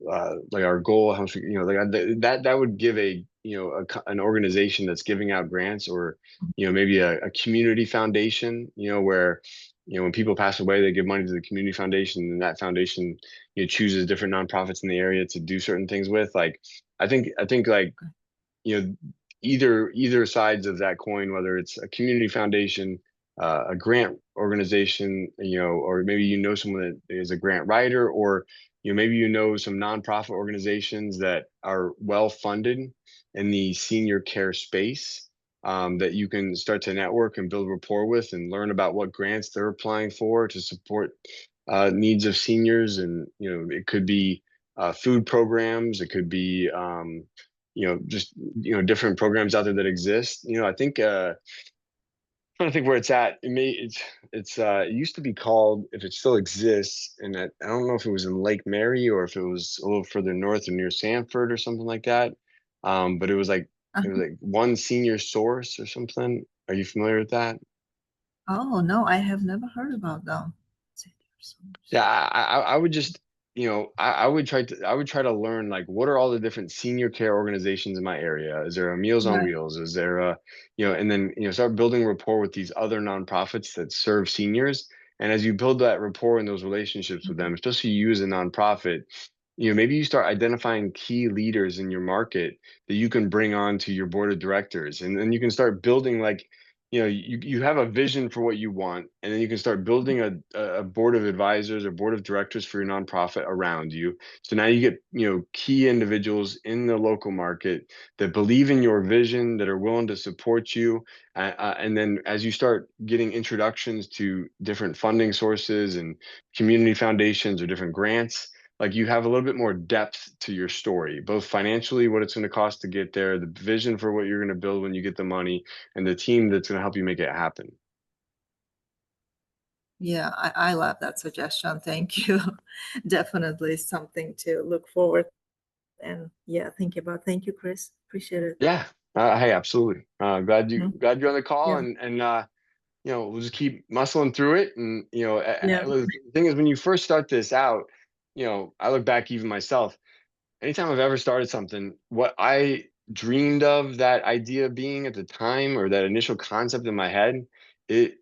like our goal, how much we, you know, like that would give a, you know, an organization that's giving out grants, or, you know, maybe a community foundation, you know, where, you know, when people pass away, they give money to the community foundation, and that foundation, you know, chooses different nonprofits in the area to do certain things with. Like, I think like, you know, either sides of that coin, whether it's a community foundation, a grant organization, you know, or maybe, you know, someone that is a grant writer, or, you know, maybe, you know, some nonprofit organizations that are well funded in the senior care space, that you can start to network and build rapport with and learn about what grants they're applying for to support needs of seniors. And, you know, it could be food programs, it could be, you know, just, you know, different programs out there that exist. You know, I think trying to think where it's at. It used to be called, if it still exists, and I don't know if it was in Lake Mary or if it was a little further north or near Sanford or something like that. But it was like one senior source or something. Are you familiar with that? Oh, no, I have never heard about them. Yeah, I would just, I would try to learn, like, what are all the different senior care organizations in my area? Is there a Meals on Right. Wheels? Is there a, and then, start building rapport with these other nonprofits that serve seniors. And as you build that rapport and those relationships with them, especially you as a nonprofit, maybe you start identifying key leaders in your market that you can bring on to your board of directors. And then you can start building, like, you have a vision for what you want, and then you can start building a board of advisors or board of directors for your nonprofit around you. So now you get, key individuals in the local market that believe in your vision, that are willing to support you. And then as you start getting introductions to different funding sources and community foundations or different grants, like, you have a little bit more depth to your story, both financially, what it's going to cost to get there, the vision for what you're going to build when you get the money, and the team that's going to help you make it happen. Yeah, I love that suggestion. Thank you. Definitely something to look forward and think about. Thank you, Kris. Appreciate it. Yeah. Hey, absolutely. Glad you're on the call, Yeah. and we'll just keep muscling through it. And Yeah. the thing is, when you first start this out, I look back, even myself, anytime I've ever started something, what I dreamed of that idea being at the time, or that initial concept in my head, it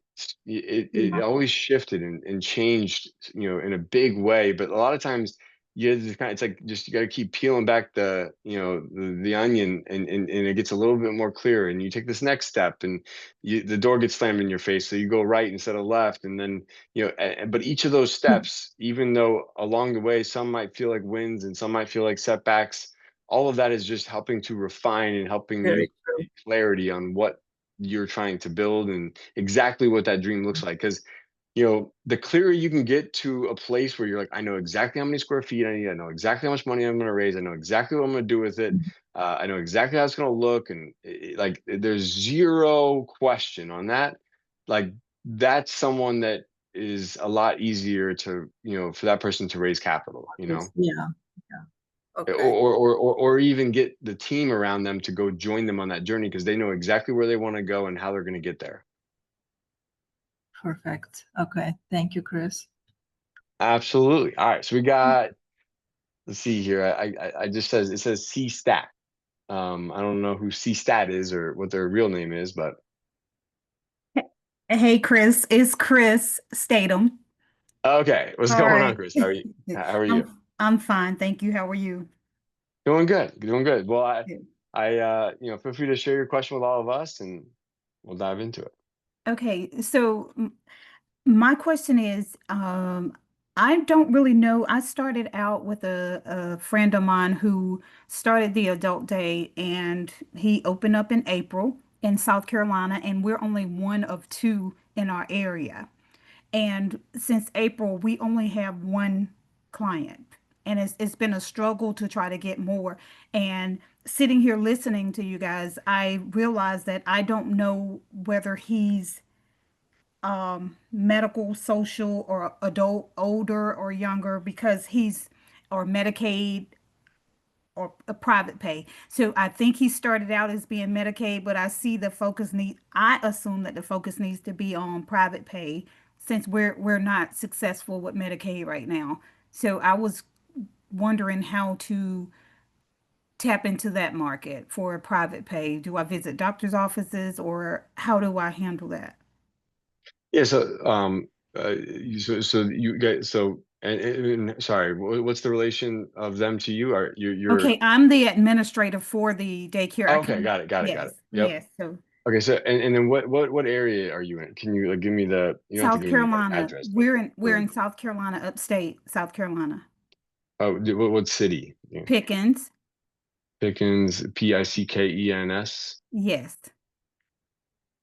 it always shifted and changed, in a big way. But a lot of times, it's like, just, you got to keep peeling back the onion, and it gets a little bit more clear, and you take this next step, and the door gets slammed in your face, so you go right instead of left. And then, but each of those steps, even though along the way some might feel like wins and some might feel like setbacks, all of that is just helping to refine and helping you Very true. get clarity on what you're trying to build and exactly what that dream looks like. Because, the clearer you can get to a place where you're like, I know exactly how many square feet I need, I know exactly how much money I'm going to raise, I know exactly what I'm going to do with it, I know exactly how it's going to look, and like, there's zero question on that. Like, that's someone that is a lot easier to, for that person to raise capital, Yeah. Yeah. or, Okay. or even get the team around them to go join them on that journey, because they know exactly where they want to go and how they're going to get there. Perfect. Okay. Thank you, Kris. Absolutely. All right. So we got, let's see here. I just it says C Stat. I don't know who C Stat is or what their real name is, but Hey, Kris, it's Kris Statham. okay. What's All going on, right. Kris? How are you? How are you? I'm fine, thank you. How are you? Doing good. Doing good. Well, Good. feel free to share your question with all of us, and we'll dive into it. Okay, so my question is, I don't really know. I started out with a friend of mine who started the adult day, and he opened up in April in South Carolina, and we're only one of two in our area. And since April, we only have one client. And it's been a struggle to try to get more. And sitting here listening to you guys, I realize that I don't know whether he's medical, social, or adult, older or younger, because he's or Medicaid or a private pay. So I think he started out as being Medicaid, but I see the focus need. I assume that the focus needs to be on private pay since we're not successful with Medicaid right now. So I was wondering how to tap into that market for a private pay. Do I visit doctor's offices, or how do I handle that? Yeah. So you guys, and sorry, what's the relation of them to you? Are you're Okay, I'm the administrator for the daycare. I okay? can, Got it. yes, Yep. yes. So Okay. So, and then what area are you in? Can you, like, give me you don't have to South give me the Carolina, address, but we're in South Carolina, upstate South Carolina. oh, what city? Yeah. Pickens, Pickens, Pickens. yes.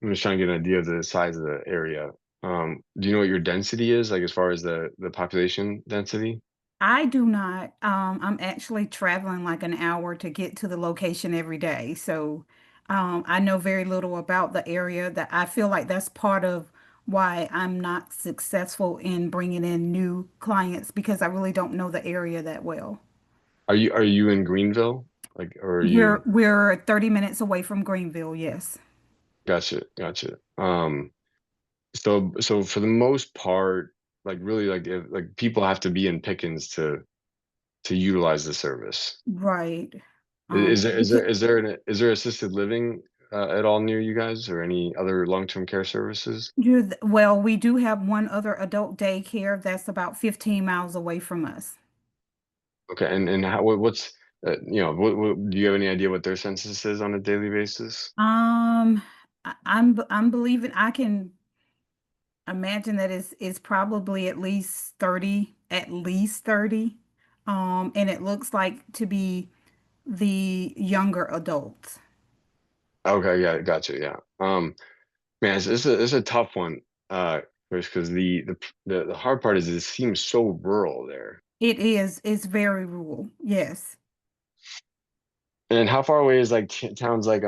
I'm just trying to get an idea of the size of the area. Do you know what your density is, like, as far as the population density? I do not. I'm actually traveling like an hour to get to the location every day. So I know very little about the area. That I feel like that's part of why I'm not successful in bringing in new clients because I really don't know the area that well. Are you in Greenville? Like, or are We're you? we're 30 minutes away from Greenville, yes. Gotcha, gotcha. So for the most part, like really, like if, like people have to be in Pickens to utilize the service. Right. Is Yeah, there is there is there is there assisted living at all near you guys, or any other long-term care services? well, we do have one other adult daycare that's about 15 miles away from us. Okay, and what's do you have any idea what their census is on a daily basis? I'm believing I can imagine that it's probably at least 30, at least 30. And it looks like to be the younger adults. Okay, yeah, gotcha, yeah. Man, it's a tough one, Chris, because the hard part is it seems so rural there. It's very rural. Yes. And how far away is like towns like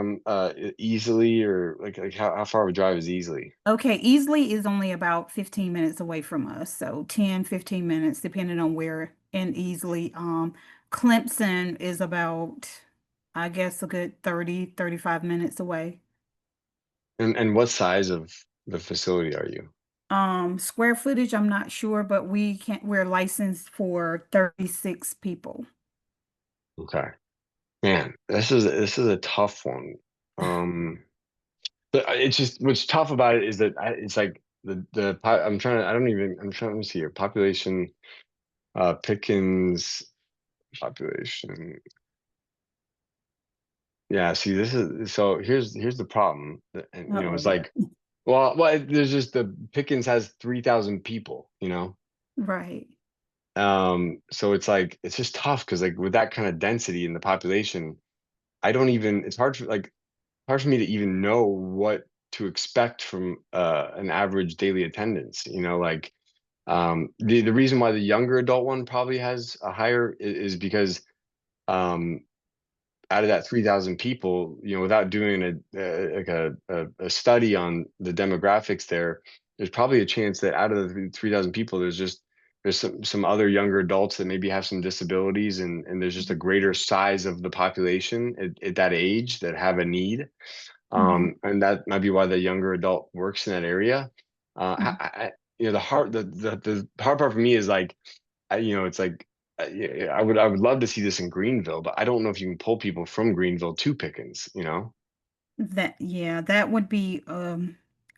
easily, or like how far of a drive is easily? Okay, Easley is only about 15 minutes away from us. So 10, 15 minutes, depending on where in Easley. Clemson is about, I guess, a good 30, 35 minutes away. And what size of the facility are you? Square footage, I'm not sure, but we're licensed for 36 people. Okay. Man, this is a tough one. But it's just what's tough about it is that it's like I'm trying to I don't even I'm trying to see here population Pickens population. Yeah, see, this is so here's the problem. And Oh, it's yeah. like, there's just the Pickens has 3,000 people. Right. So it's like it's just tough because like with that kind of density in the population, I don't even it's hard for me to even know what to expect from an average daily attendance. Like the reason why the younger adult one probably has a higher is because um out of that 3,000 people, without doing a study on the demographics there, there's probably a chance that out of the 3,000 people, there's some other younger adults that maybe have some disabilities, and there's just a greater size of the population at that age that have a need. Hmm. And that might be why the younger adult works in that area. The hard part for me is like it's like yeah, I would love to see this in Greenville, but I don't know if you can pull people from Greenville to Pickens. Yeah, that would be a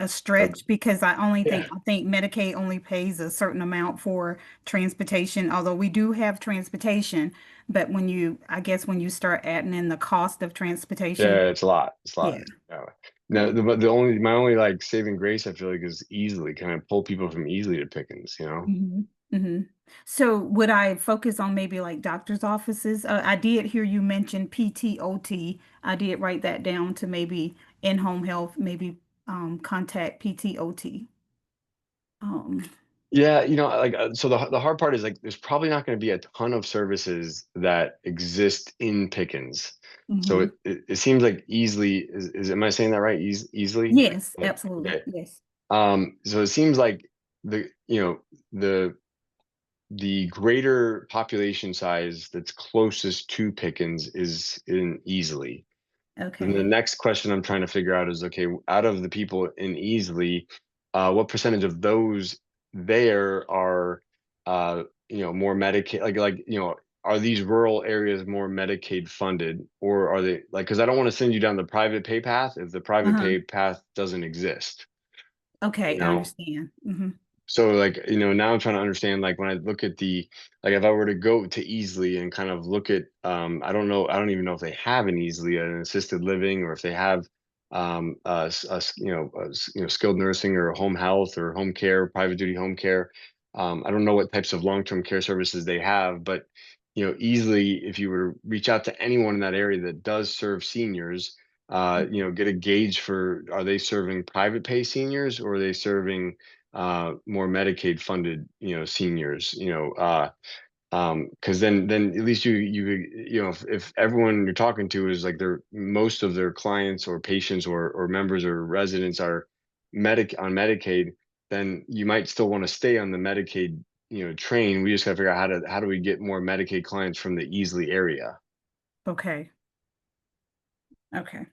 Like, stretch because yeah. I think Medicaid only pays a certain amount for transportation, although we do have transportation, but I guess when you start adding in the cost of transportation, Yeah, it's a lot. It's a yeah. lot. Yeah. Yeah. No, my only like saving grace, I feel like, is easily kind of pull people from easily to Pickens. Hmm. Hmm. So would I focus on maybe like doctor's offices? I did hear you mention PTOT. I did write that down to maybe in-home health, maybe contact PTOT. Um, Yeah, like so the hard part is like there's probably not going to be a ton of services that exist in Pickens. So mhm. it seems like easily is am I saying that right? Easily? Yes, Like, absolutely. okay. Yes. So it seems like the the greater population size that's closest to Pickens is in Easley. And the Okay. next question I'm trying to figure out is, okay, out of the people in Easley, what percentage of those there are, more Medicaid, are these rural areas more Medicaid funded, or are they like, because I don't want to send you down the private pay path if the private Uh-huh. pay path doesn't exist, you Okay, I know? understand. Hmm. So like, now I'm trying to understand, like when I look at like if I were to go to Easley and kind of look at I don't know, I don't even know if they have an Easley an assisted living, or if they have skilled nursing or home health or home care, private duty home care. I don't know what types of long-term care services they have, but Easley, if you were to reach out to anyone in that area that does serve seniors, get a gauge for, are they serving private pay seniors, or are they serving more Medicaid funded, seniors, Because then at least you know, if everyone you're talking to is like most of their clients or patients or members or residents are on Medicaid, then you might still want to stay on the Medicaid, you know, train. We just got to figure out how do we get more Medicaid clients from the Easley area. Okay. Okay.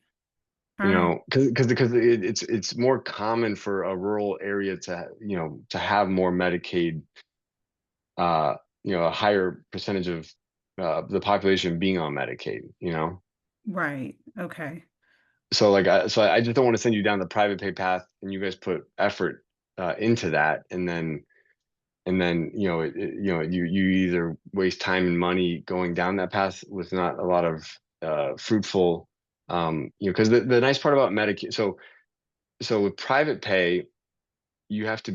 All You right. know, because it's more common for a rural area to, you know, to have more Medicaid, you know, a higher percentage of the population being on Medicaid, you know. Right. Okay. So like I just don't want to send you down the private pay path and you guys put effort into that, and then you know you know you either waste time and money going down that path with not a lot of fruitful, you know, because the nice part about Medicaid, so with private pay, you have to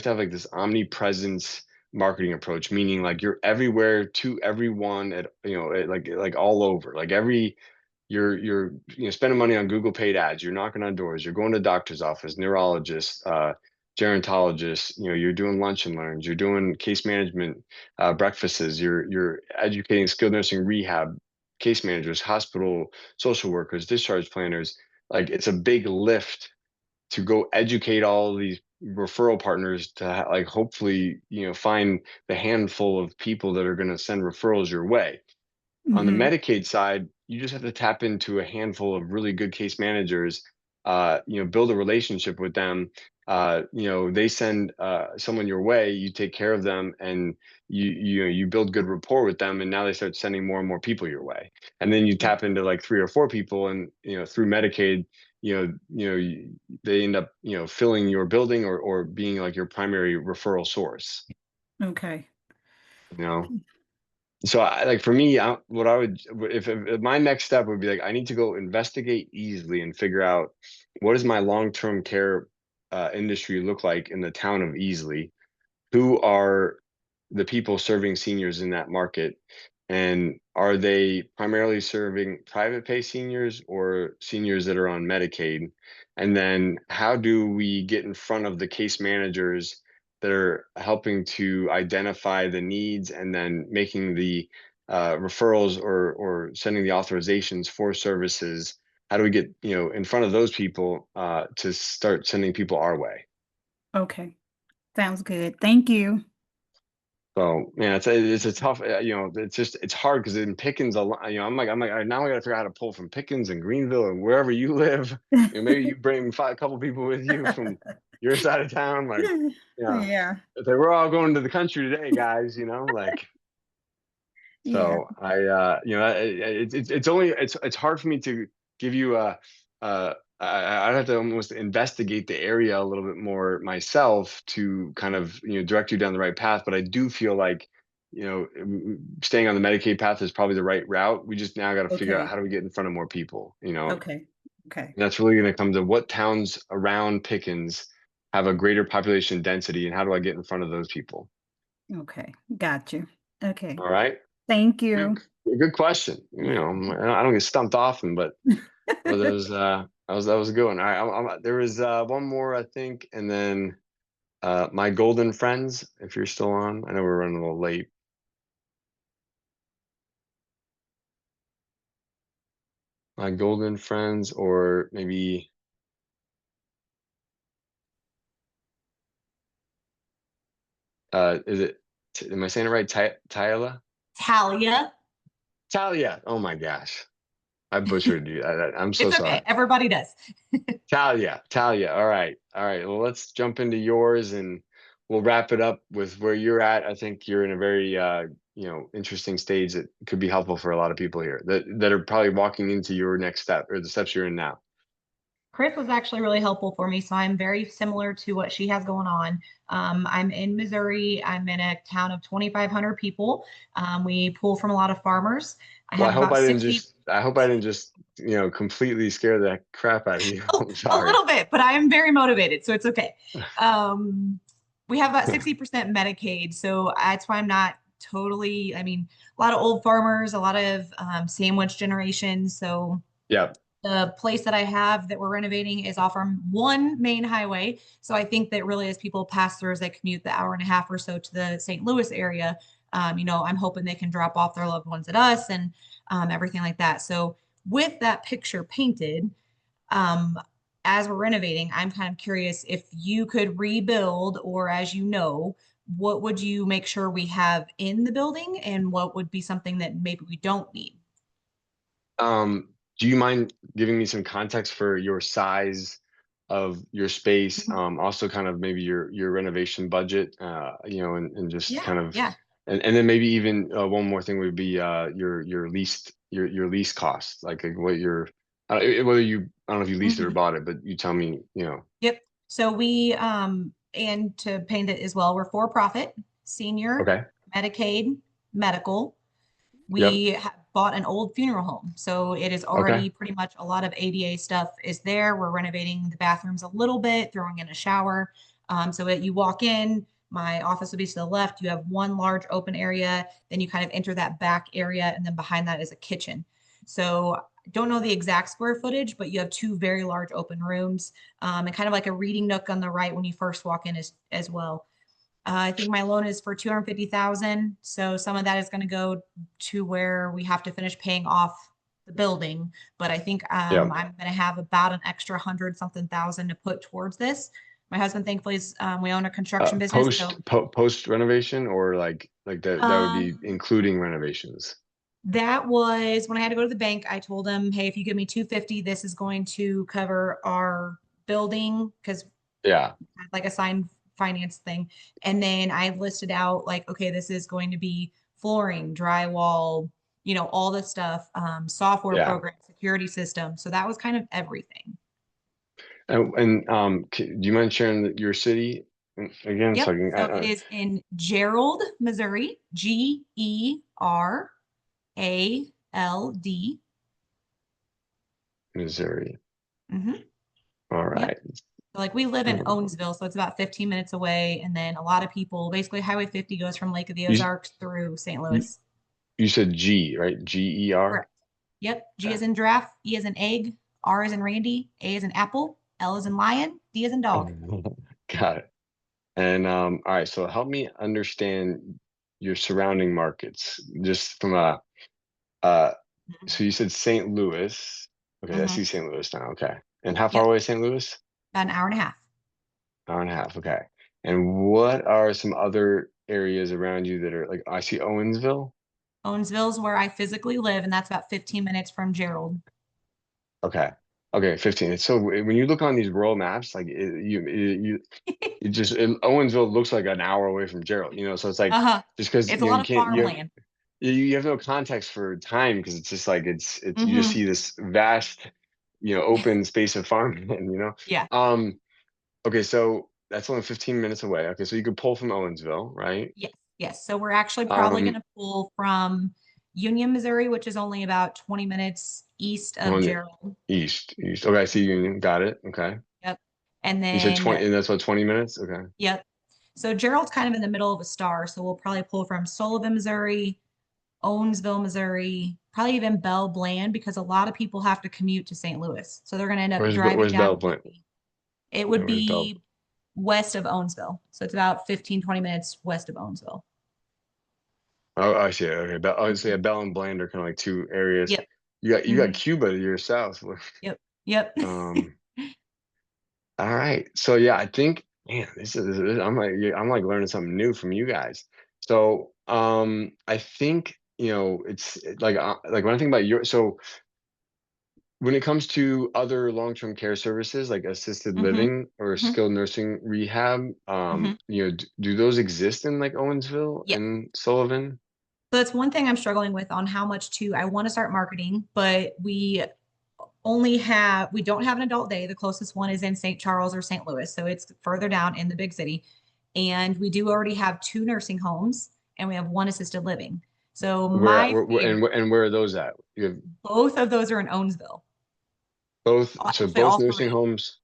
have like this omnipresence marketing approach, meaning like you're everywhere to everyone at, you know, like all over, like you're you know, spending money on Google paid ads, you're knocking on doors, you're going to doctor's office, neurologists, gerontologists, you know, you're doing lunch and learns, you're doing case management breakfasts, you're educating skilled nursing rehab case managers, hospital social workers, discharge planners. Like it's a big lift to go educate all these referral partners to like hopefully, you know, find the handful of people that are going to send referrals your way. On the Mm-hmm. Medicaid side, you just have to tap into a handful of really good case managers, you know, build a relationship with them. You know, they send someone your way, you take care of them, and you build good rapport with them, and now they start sending more and more people your way. And then you tap into like 3 or 4 people, and you know, through Medicaid, they end up, you know, filling your building or being like your primary referral source. Okay. You know. So like for me, what I would, if my next step would be like, I need to go investigate Easley and figure out what does my long-term care industry look like in the town of Easley? Who are the people serving seniors in that market? And are they primarily serving private pay seniors or seniors that are on Medicaid? And then how do we get in front of the case managers that are helping to identify the needs and then making the referrals or sending the authorizations for services? How do we get, you know, in front of those people to start sending people our way? Okay. Sounds good. Thank you. So man, it's a tough, you know, it's hard because in Pickens a lot, you know, I'm like now I got to figure out how to pull from Pickens and Greenville and wherever you live. You know, maybe you bring a couple people with you from your side of town, like, yeah. Yeah. If they were all going to the country today, guys, you know, like. Yeah. So you know, it's hard for me to give you I'd have to almost investigate the area a little bit more myself to kind of, you know, direct you down the right path. But I do feel like, you know, staying on the Medicaid path is probably the right route. We just now got to figure out Okay. how do we get in front of more people, you know, and Okay. Okay. that's really going to come to what towns around Pickens have a greater population density and how do I get in front of those people? Okay. Got you. Okay. All right. Thank you. Good question. You know, I don't get stumped often, but those that was a good one. All right, there was one more I think, and then my golden friends. If you're still on, I know we're running a little late. My golden friends, or maybe is it? Am I saying it right? Tyla? Talia. Talia. Oh my gosh, I butchered you. I'm so It's okay. sorry. Everybody does. Talia. All right. Well, let's jump into yours and we'll wrap it up with where you're at. I think you're in a very you know, interesting stage that could be helpful for a lot of people here that are probably walking into your next step or the steps you're in now. Kris was actually really helpful for me. So I'm very similar to what she has going on. I'm in Missouri. I'm in a town of 2,500 people. We pull from a lot of farmers. I Well, have about 60. I hope I didn't just, you know, completely scare the crap out of you. I'm A sorry. little bit, but I am very motivated, so it's okay. We have about 60% Medicaid, so that's why I'm not totally, I mean, a lot of old farmers, a lot of sandwich generations. So Yeah. the place that I have that we're renovating is off from one main highway. So I think that really as people pass through, as they commute the hour and a half or so to the St. Louis area, You know, I'm hoping they can drop off their loved ones at us and everything like that. So with that picture painted, um, as we're renovating, I'm kind of curious if you could rebuild, or as you know, what would you make sure we have in the building and what would be something that maybe we don't need? Do you mind giving me some context for your size of your space? Also kind of maybe your renovation budget, you know, and just Yeah, kind of, yeah. and then maybe even one more thing would be your lease costs, like what your whether you, I don't know if you leased it or Mhm. bought it, but you tell me, you know. Yep. So we, and to paint it as well, we're for profit, senior, Okay. Medicaid, medical. Yep. We bought an old funeral home. So it is Okay. already pretty much a lot of ADA stuff is there. We're renovating the bathrooms a little bit, throwing in a shower. So that you walk in, my office will be to the left. You have one large open area, then you kind of enter that back area, and then behind that is a kitchen. So don't know the exact square footage, but you have two very large open rooms, and kind of like a reading nook on the right when you first walk in as well. I think my loan is for 250,000. So some of that is going to go to where we have to finish paying off the building. But I think Yep. I'm going to have about an extra hundred something thousand to put towards this. My husband, thankfully, is we own a construction business. So Post renovation, or like that would be um, including renovations. that was when I had to go to the bank. I told him, hey, if you give me 250, this is going to cover our building because Yeah. like a signed finance thing. And then I listed out like, okay, this is going to be flooring, drywall, you know, all this stuff, software Yeah. program, security system. So that was kind of everything. Do you mind sharing your city again? So Yep. I can, So it is in Gerald, Missouri, Gerald. Missouri. Mm-hmm. All Yep. right. So like we live in Um, Owensville, so it's about 15 minutes away. And then a lot of people, basically Highway 50 goes from Lake of the you, Ozarks through St. you Louis. you said G, right? GER. Correct. Yep. G Okay. is in giraffe, E is in egg, R is in Randy, A is in apple, L is in lion, D is in dog. Got it. And all right. So help me understand your surrounding markets, just from a uh. So you said St. Louis. Okay, I Mm-hmm. see St. Louis now. Okay. And how far Yep. away is St. Louis? About an hour and a half. Hour and a half. Okay. And what are some other areas around you that are like, I see Owensville. Owensville's where I physically live, and that's about 15 minutes from Gerald. Okay. Okay, 15. So when you look on these world maps, like Owensville looks like an hour away from Gerald, you know, so it's like, Uh-huh. just because It's a you know lot you of can't farmland. you have no context for time, because it's just like it's you just Mm-hmm. see this vast, you know, open space of farmland, you know. Yeah. Okay, so that's only 15 minutes away. Okay, so you could pull from Owensville, right? Yes. Yes. So we're actually probably going Um, to pull from Union, Missouri, which is only about 20 minutes east of on Gerald. east. Okay, I see Union. Got it. Okay. Yep. And You said then, 20, and that's what, 20 minutes? Okay. yep. So Gerald's kind of in the middle of a star. So we'll probably pull from Sullivan, Missouri, Owensville, Missouri, probably even Belle Bland, because a lot of people have to commute to St. Louis. So they're going to end up driving Where's down Bell to Plant? Boise. It Yeah, would where's Bell? be west of Owensville. So it's about 15, 20 minutes west of Owensville. Oh, I see. Okay. Oh, so yeah, Bell and Bland are kind of like two areas. Yep. You got Hmm. Cuba to your south. Yep. Yep. Um, all right. So yeah, I think, man, I'm like learning something new from you guys. So I think, you know, it's like when I think about when it comes to other long-term care services like assisted Hmm. living or Hmm. skilled nursing rehab, Hmm. you know, do those exist in like Owensville Yes. and Sullivan? So that's one thing I'm struggling with on how much to, I want to start marketing, but we don't have an adult day. The closest one is in St. Charles or St. Louis. So it's further down in the big city. And we do already have two nursing homes and we have one assisted living. So my fear, And where are those at? You have both of those are in Owensville. so Actually, both all nursing three. homes.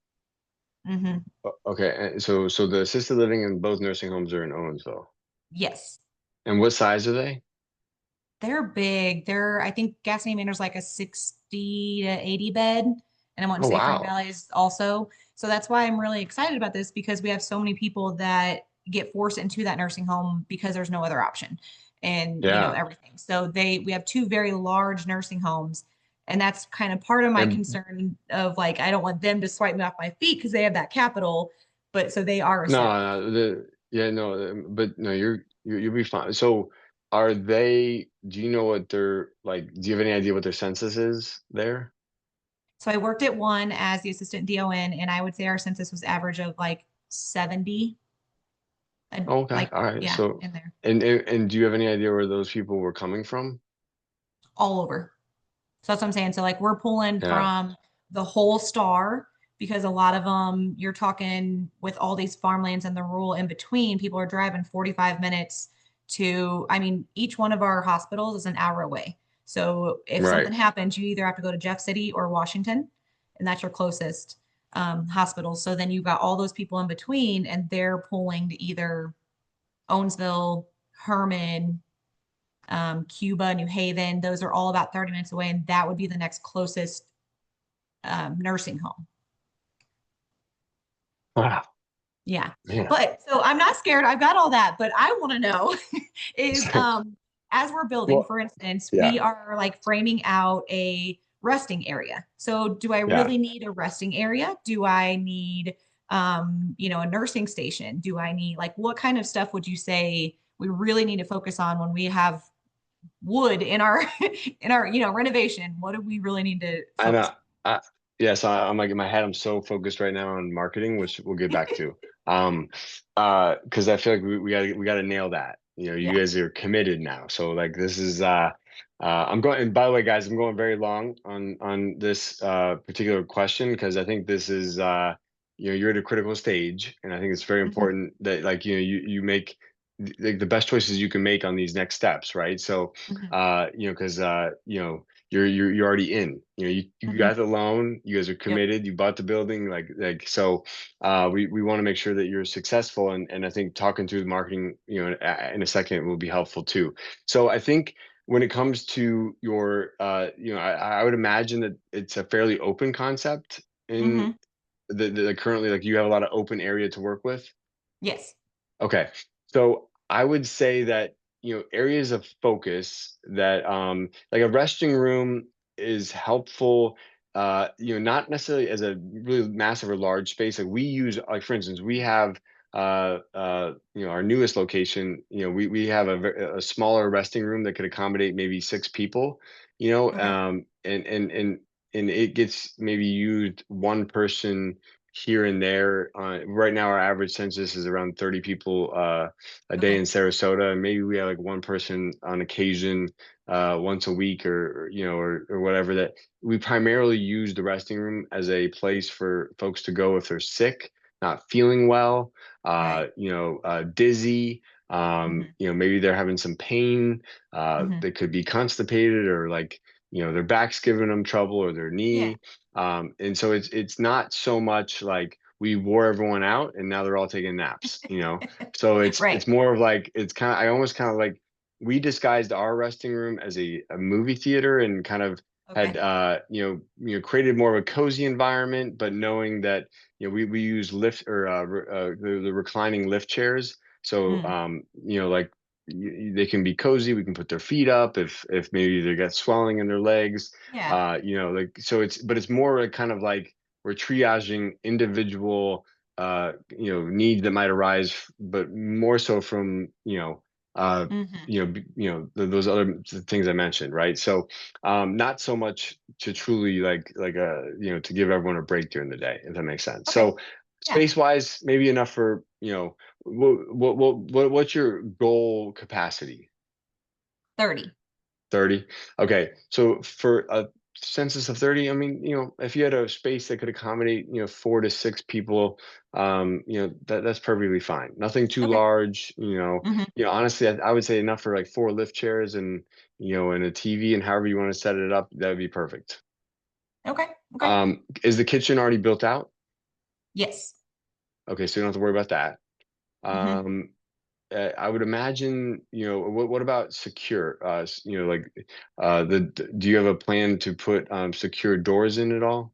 Hmm. Okay, and so the assisted living and both nursing homes are in Owensville. Yes. And what size are they? They're big. I think Gasoline Manor's like a 60 to 80 bed. And I want to Oh say Spring wow. Valley is also. So that's why I'm really excited about this because we have so many people that get forced into that nursing home because there's no other option. and Yeah. everything. So we have two very large nursing homes, and that's kind of part of my concern of like, I don't want them to swipe me off my feet because they have that capital, but so they are a No, but no, you'll be fine. So do you know what their like, do you have any idea what their census is there? So I worked at one as the assistant DON, and I would say our census was average of like 70. Okay, Like, all right. yeah, So, in there, and do you have any idea where those people were coming from? all over. So that's what I'm saying. So like we're pulling Yeah, from the whole star because a lot of them, you're talking with all these farmlands and the rural in between, people are driving 45 minutes to, I mean, each one of our hospitals is an hour away. So if right. something happens, you either have to go to Jeff City or Washington, and that's your closest hospital. So then you've got all those people in between, and they're pulling to either Owensville, Herman, Cuba, New Haven. Those are all about 30 minutes away, and that would be the next closest nursing home. Wow, Yeah. man. But so I'm not scared. I've got all that, but I want to know is as we're building, Well, for instance, yeah, we are like framing out a resting area. So do I yeah. really need a resting area? Do I need a nursing station? Do I need like what kind of stuff would you say we really need to focus on when we have wood in our in our renovation? What do we really need to I focus know. I, yes, I'm like in my head, I'm so focused right now on marketing, which we'll get back to. Um, because I feel like we gotta nail that. You know, on? you guys are committed now. So like this is I'm going, and by the way, guys, I'm going very long on this particular question because I think this is you're at a critical stage, and I think it's very Mhm, important that like you make the best choices you can make on these next steps, right? So mhm, because you're already in. You mhm. got the loan, you guys are Yep. committed, you bought the building, like so we want to make sure that you're successful, and I think talking through the marketing, in a second will be helpful too. So I think when it comes to your I would imagine that it's a fairly open concept in Mhm. the currently, like you have a lot of open area to work with. Yes. Okay. So I would say that, areas of focus that like a resting room is helpful, not necessarily as a really massive or large space. Like we use, like for instance, we have our newest location, we have a smaller resting room that could accommodate maybe 6 people, Okay. and it gets maybe used one person here and there. Right now, our average census is around 30 people a day Okay. in Sarasota, and maybe we have like one person on occasion once a week, or whatever. That we primarily use the resting room as a place for folks to go if they're sick, not feeling well, Right. dizzy. Mhm, Maybe they're having some pain. mhm. They could be constipated, or like their back's giving them trouble, or their Yeah. knee. And so it's not so much like we wore everyone out and now they're all taking naps. So it's Right. more of like I almost kind of like we disguised our resting room as a movie theater, and kind of had Okay. created more of a cozy environment, but knowing that we use lift or the reclining lift chairs. So Mm. like they can be cozy. We can put their feet up if maybe they got swelling in their legs. Yeah. Like so it's more like kind of like we're triaging individual needs that might arise, but more so from Mhm. those other things I mentioned, right? So not so much to truly like to give everyone a break during the day, if that makes sense. Okay. So Yeah. space wise, maybe enough for what's your goal capacity? 30. 30. Okay. So for a census of 30, I mean, if you had a space that could accommodate, 4 to 6 people, that's perfectly fine. Nothing too Okay. large, Mhm. honestly, I would say enough for like 4 lift chairs and a TV, and however you want to set it up, that would be perfect. Okay. Okay. Is the kitchen already built out? Yes. Okay. So you don't have to worry about that. Mhm. Um, I would imagine, what about secure? Like, do you have a plan to put secure doors in at all?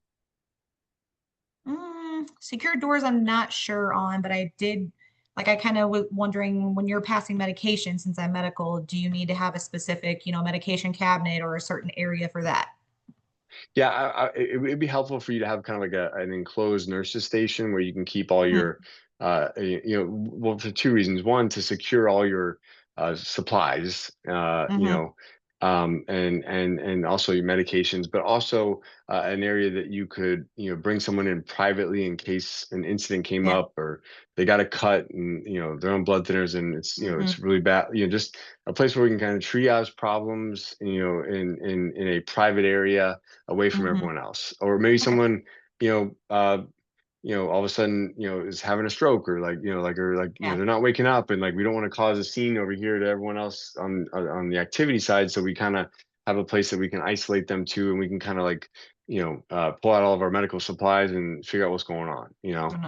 Secure doors, I'm not sure on, but I did like I kind of was wondering when you're passing medication, since I'm medical, do you need to have a specific, medication cabinet or a certain area for that? Yeah, it'd be helpful for you to have kind of like an enclosed nurse's station where you can keep all your, well, for two reasons. One, to secure all your supplies, and also your medications, but also an area that you could, bring someone in privately in case an incident came Yeah. up or they got a cut and, they're on blood thinners and it's, it's really bad, just a place where we can kind of triage problems, in a private area away from everyone else. Or maybe someone, all of a sudden, is having a stroke or they're not waking up and like we don't want to cause a scene over here to everyone else on the activity side. So we kind of have a place that we can isolate them to and we can kind of like, pull out all of our medical supplies and figure out what's going on,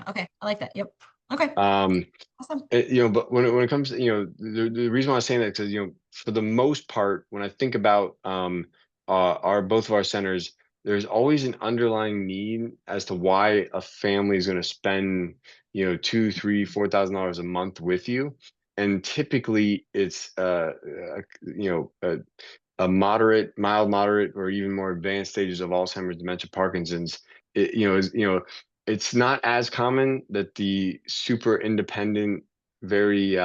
Okay, I like that. Yep. Okay. Um, Awesome. but when it comes to, the reason why I was saying that because, for the most part, when I think about both of our centers, there's always an underlying need as to why a family is going to spend, $2, $3, $4,000 a month with you. And typically it's, a moderate, mild, moderate, or even more advanced stages of Alzheimer's, dementia, Parkinson's. It's not as common that the super independent, very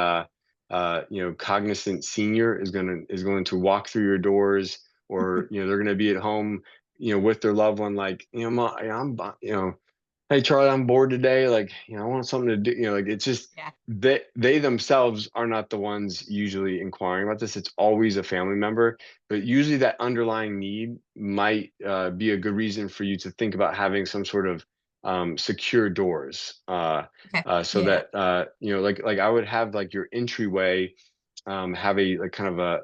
cognizant senior is going to walk through your doors, or they're going to be at home, with their loved one, like, hey Charlie, I'm bored today. Like, I want something to do. Like it's just they themselves are not the ones usually inquiring about this. It's always a family member, but usually that underlying need might be a good reason for you to think about having some sort of secure doors. So that like I would have like your entryway have a like kind of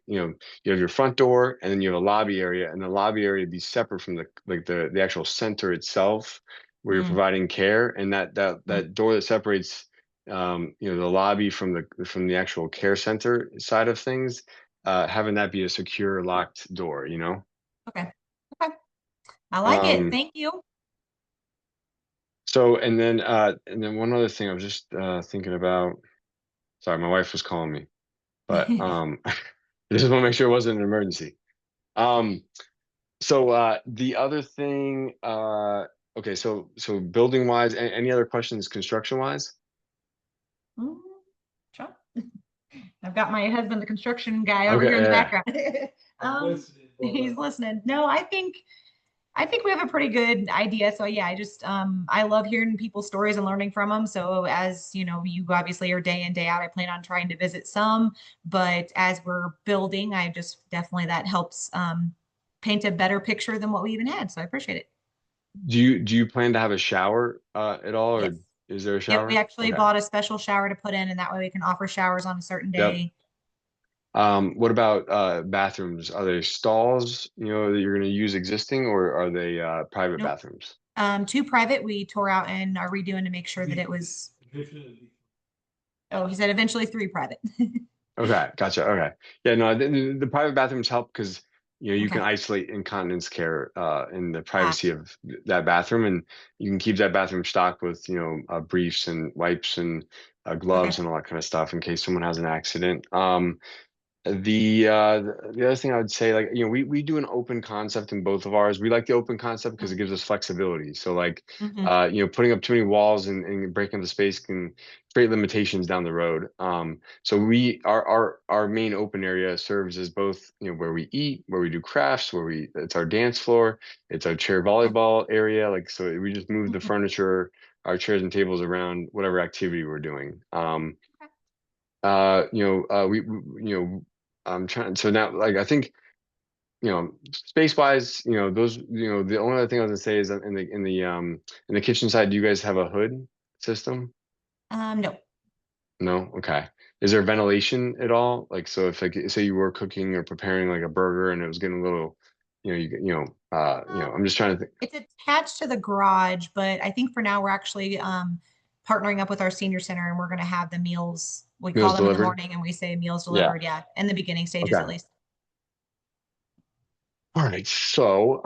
you have your front door and then you have a lobby area, and the lobby area be separate from the actual center itself where you're providing care, and that door that separates the lobby from the actual care center side of things, having that be a secure locked door. Okay. I like it. Thank you. So and then one other thing I was just thinking about. Sorry, my wife was calling me, but I just want to make sure it wasn't an emergency. So the other thing, okay, so building wise, any other questions construction wise? Sure. I've got my husband, the construction guy, over Okay, here in the yeah. background. He's listening. No, I think we have a pretty good idea. So yeah, I love hearing people's stories and learning from them. So as you obviously are day in, day out, I plan on trying to visit some, but as we're building, I just definitely that helps paint a better picture than what we even had. So I appreciate it. Do you plan to have a shower at all, or Yes. is there a Yep, shower? we actually Okay. bought a special shower to put in, and that way we can offer showers on a certain day. What about bathrooms? Are they stalls, that you're going to use existing, or are they private Nope. bathrooms? 2 private we tore out and are redoing to make sure that it was. Oh, he said eventually 3 private. Okay, gotcha. Okay. Yeah, no, the private bathrooms help because you can Okay. isolate incontinence care in the privacy of that bathroom, and you can keep that bathroom stocked with briefs and wipes and gloves and all that kind of stuff in case someone has an accident. The other thing I would say, like, we do an open concept in both of ours. We like the open concept because it gives us flexibility. So like putting up too many walls and breaking the space can create limitations down the road. So our main open area serves as both where we eat, where we do crafts, it's our dance floor, it's our chair volleyball area. Like, so we just move the furniture, our chairs and tables around whatever activity we're doing. I'm trying. So now, like, I think, space wise, those, the only other thing I was gonna say is that in the kitchen side, do you guys have a hood system? No. No. Okay. Is there ventilation at all? Like, so if like, say you were cooking or preparing like a burger and it was getting a little, I'm just trying to think. It's attached to the garage, but I think for now we're actually partnering up with our senior center, and we're going to have the meals. We Meals call them in the delivered? morning, and we say meals delivered. Yeah, in the beginning stages Okay. at least. All right. So,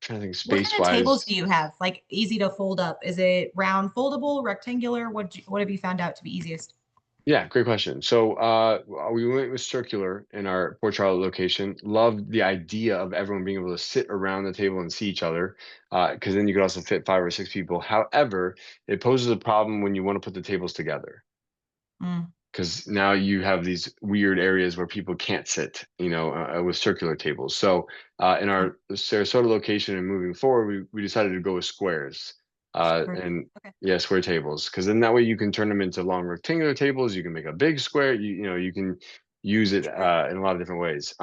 trying to think What space kind of tables wise. do you have? Like easy to fold up? Is it round, foldable, rectangular? What have you found out to be easiest? Yeah, great question. So we went with circular in our Port Charlotte location. Loved the idea of everyone being able to sit around the table and see each other, because then you could also fit 5 or 6 people. However, it poses a problem when you want to put the tables together, Mm, because now you have these weird areas where people can't sit, with circular tables. So in okay. our Sarasota location and moving forward, we decided to go with squares. Square. And Okay. yeah, square tables, because then that way you can turn them into long rectangular tables. You can make a big square. You can use it Sure. in a lot of different ways.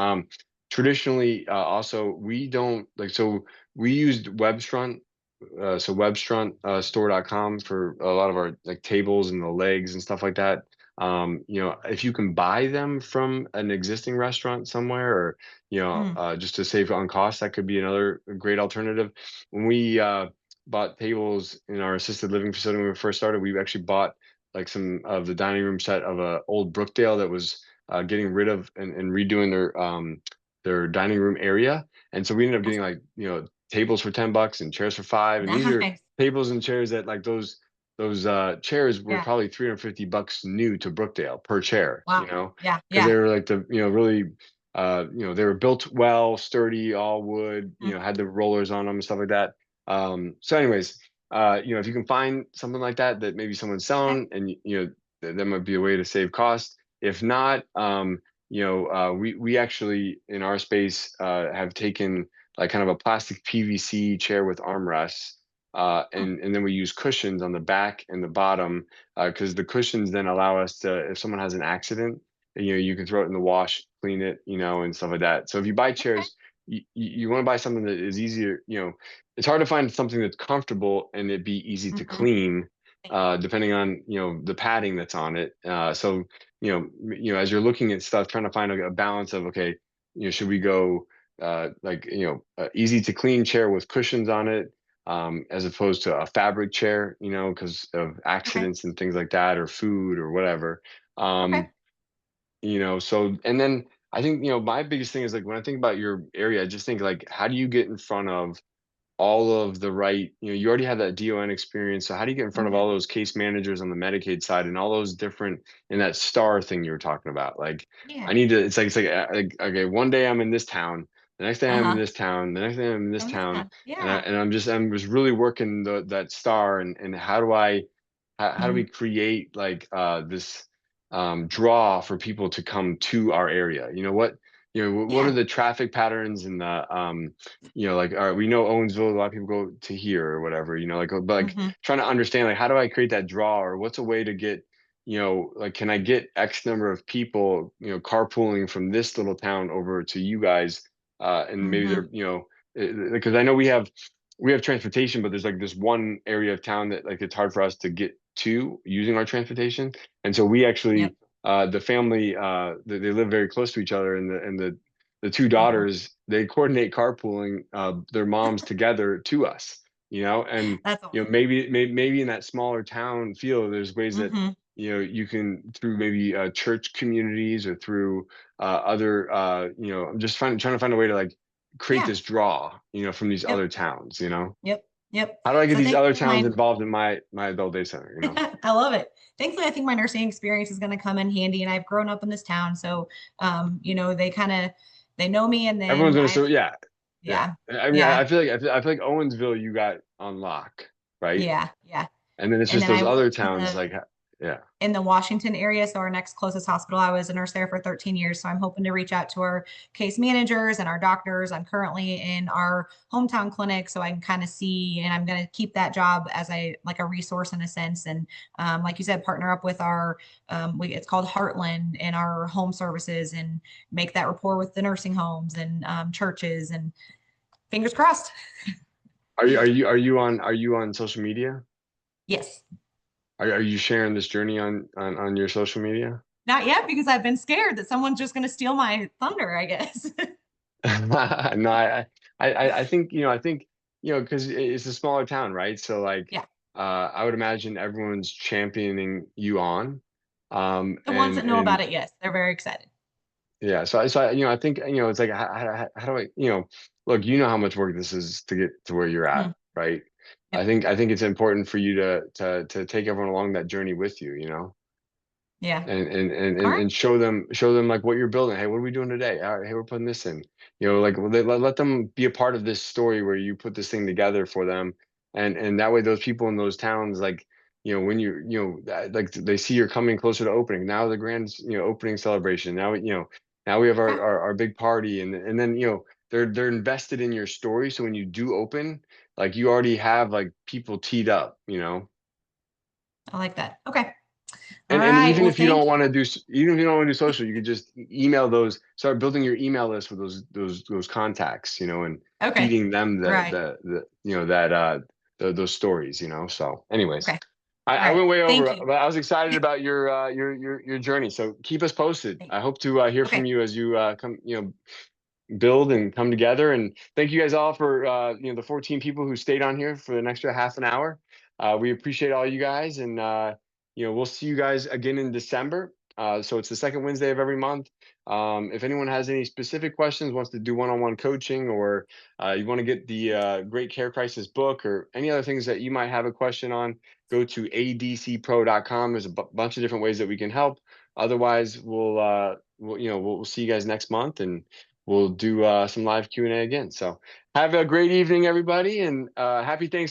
Traditionally, also we don't like so we used Webstront, so Webstront store.com for a lot of our like tables and the legs and stuff like that. If you can buy them from an existing restaurant somewhere, or Mm, just to save on cost, that could be another great alternative. When we bought tables in our assisted living facility when we first started, we actually bought like some of the dining room set of a old Brookdale that was getting rid of and redoing their dining room area. And so we ended up getting, awesome. like, tables for $10 and chairs for 5. And these are Nice. tables and chairs that, like, those chairs were Yeah. probably $350 new to Brookdale per chair, Wow. Yeah. because they Yeah. were like really they were built well, sturdy, all wood, Mm, had the rollers on them and stuff like that. So anyways, if you can find something like that maybe someone's okay. selling, and that might be a way to save cost. If not, we actually in our space have taken like kind of a plastic PVC chair with armrests, Mm, and then we use cushions on the back and the bottom, because the cushions then allow us to, if someone has an accident, you can throw it in the wash, clean it, and stuff like that. So if you buy okay. chairs, you want to buy something that is easier. It's hard to find something that's comfortable and it be easy to Hmm. clean, depending on the padding that's on it. So as you're looking at stuff, trying to find a balance of, okay, should we go easy to clean chair with cushions on it, as opposed to a fabric chair, because of Okay. accidents and things like that, or food or whatever. Okay. Um, so, and then I think, my biggest thing is, like, when I think about your area, I just think, like, how do you get in front of all of the right, you already have that DON experience. So how do you get in front of Hmm. all those case managers on the Medicaid side and all those different, in that star thing you were talking about? Like, Yeah. I need to, it's like, okay, one day I'm in this town, the next day I'm in Uh-huh. this town, the next day I'm in this town. Understand. And Yeah. I'm just really working that star, and how do we Mm, create like this draw for people to come to our area? What are yeah. the traffic patterns and the like, all right, we know Owensville, a lot of people go to here or whatever, but like Hmm. trying to understand, like, how do I create that draw, or what's a way to get, like, can I get X number of people, carpooling from this little town over to you guys, and maybe Hmm. they're, because I know we have transportation, but there's like this one area of town that, like, it's hard for us to get to using our transportation. And so we Yep. actually, the family, they live very close to each other, and the two Hmm. daughters, they coordinate carpooling their moms together to us, and That's awesome. maybe in that smaller town feel, there's ways that Hmm. you can, through maybe church communities, or through other, I'm just trying to find a way to, like, create Yeah. this draw, from these Yep. other towns. Yep. Yep. How do I get So these other thankfully, towns my involved in my adult day center? I love it. Thankfully, I think my nursing experience is going to come in handy, and I've grown up in this town, so they kind of they know me, and Everyone's then gonna I've say, yeah, yeah. yeah, I mean, yeah, I feel like Owensville, you got on lock, right? yeah, yeah, And then it's and just then I those other worked in towns, like, yeah. the Washington area. So our next closest hospital, I was a nurse there for 13 years. So I'm hoping to reach out to our case managers and our doctors. I'm currently in our hometown clinic, so I can kind of see, and I'm going to keep that job as like a resource in a sense. And like you said, partner up with our, it's called Heartland, and our home services, and make that rapport with the nursing homes and churches, and fingers crossed. Are you on social media? Yes. Are you sharing this journey on your social media? Not yet, because I've been scared that someone's just going to steal my thunder, I guess. No, I think because it's a smaller town, right? So, like, Yeah. I would imagine everyone's championing you on, The ones and that know about it, yes, they're very excited. Yeah. So I think, it's like, how do I, look, how much work this is to get to where you're at, right? Yep. I think it's important for you to take everyone along that journey with you, Yeah. and show them like what you're building. Hey, what are we doing today? All right, hey, we're putting this in. Like let them be a part of this story where you put this thing together for them, and that way those people in those towns, like when like they see you're coming closer to opening. Now the grand opening celebration. Now now we have our big party, and then they're invested in your story. So when you do open, like you already have like people teed up. I like that. Okay. And All right. even Well, if you thank don't want to do social, you could just email those, start building your email list with those contacts, and Okay. feeding them Right. those stories, So anyways, Okay. I All went right. way Thank over, you. but I was excited about your journey. So keep us posted. Thank I hope to hear from Okay. you as you come, build and come together. And thank you guys all for the 14 people who stayed on here for an extra half an hour. We appreciate all you guys, and we'll see you guys again in December. So it's the second Wednesday of every month. If anyone has any specific questions, wants to do one-on-one coaching, or you want to get the Great Care Crisis book, or any other things that you might have a question on, go to adcpro.com. There's a bunch of different ways that we can help. Otherwise, we'll see you guys next month, and we'll do some live Q&A again. So have a great evening, everybody, and happy Thanksgiving.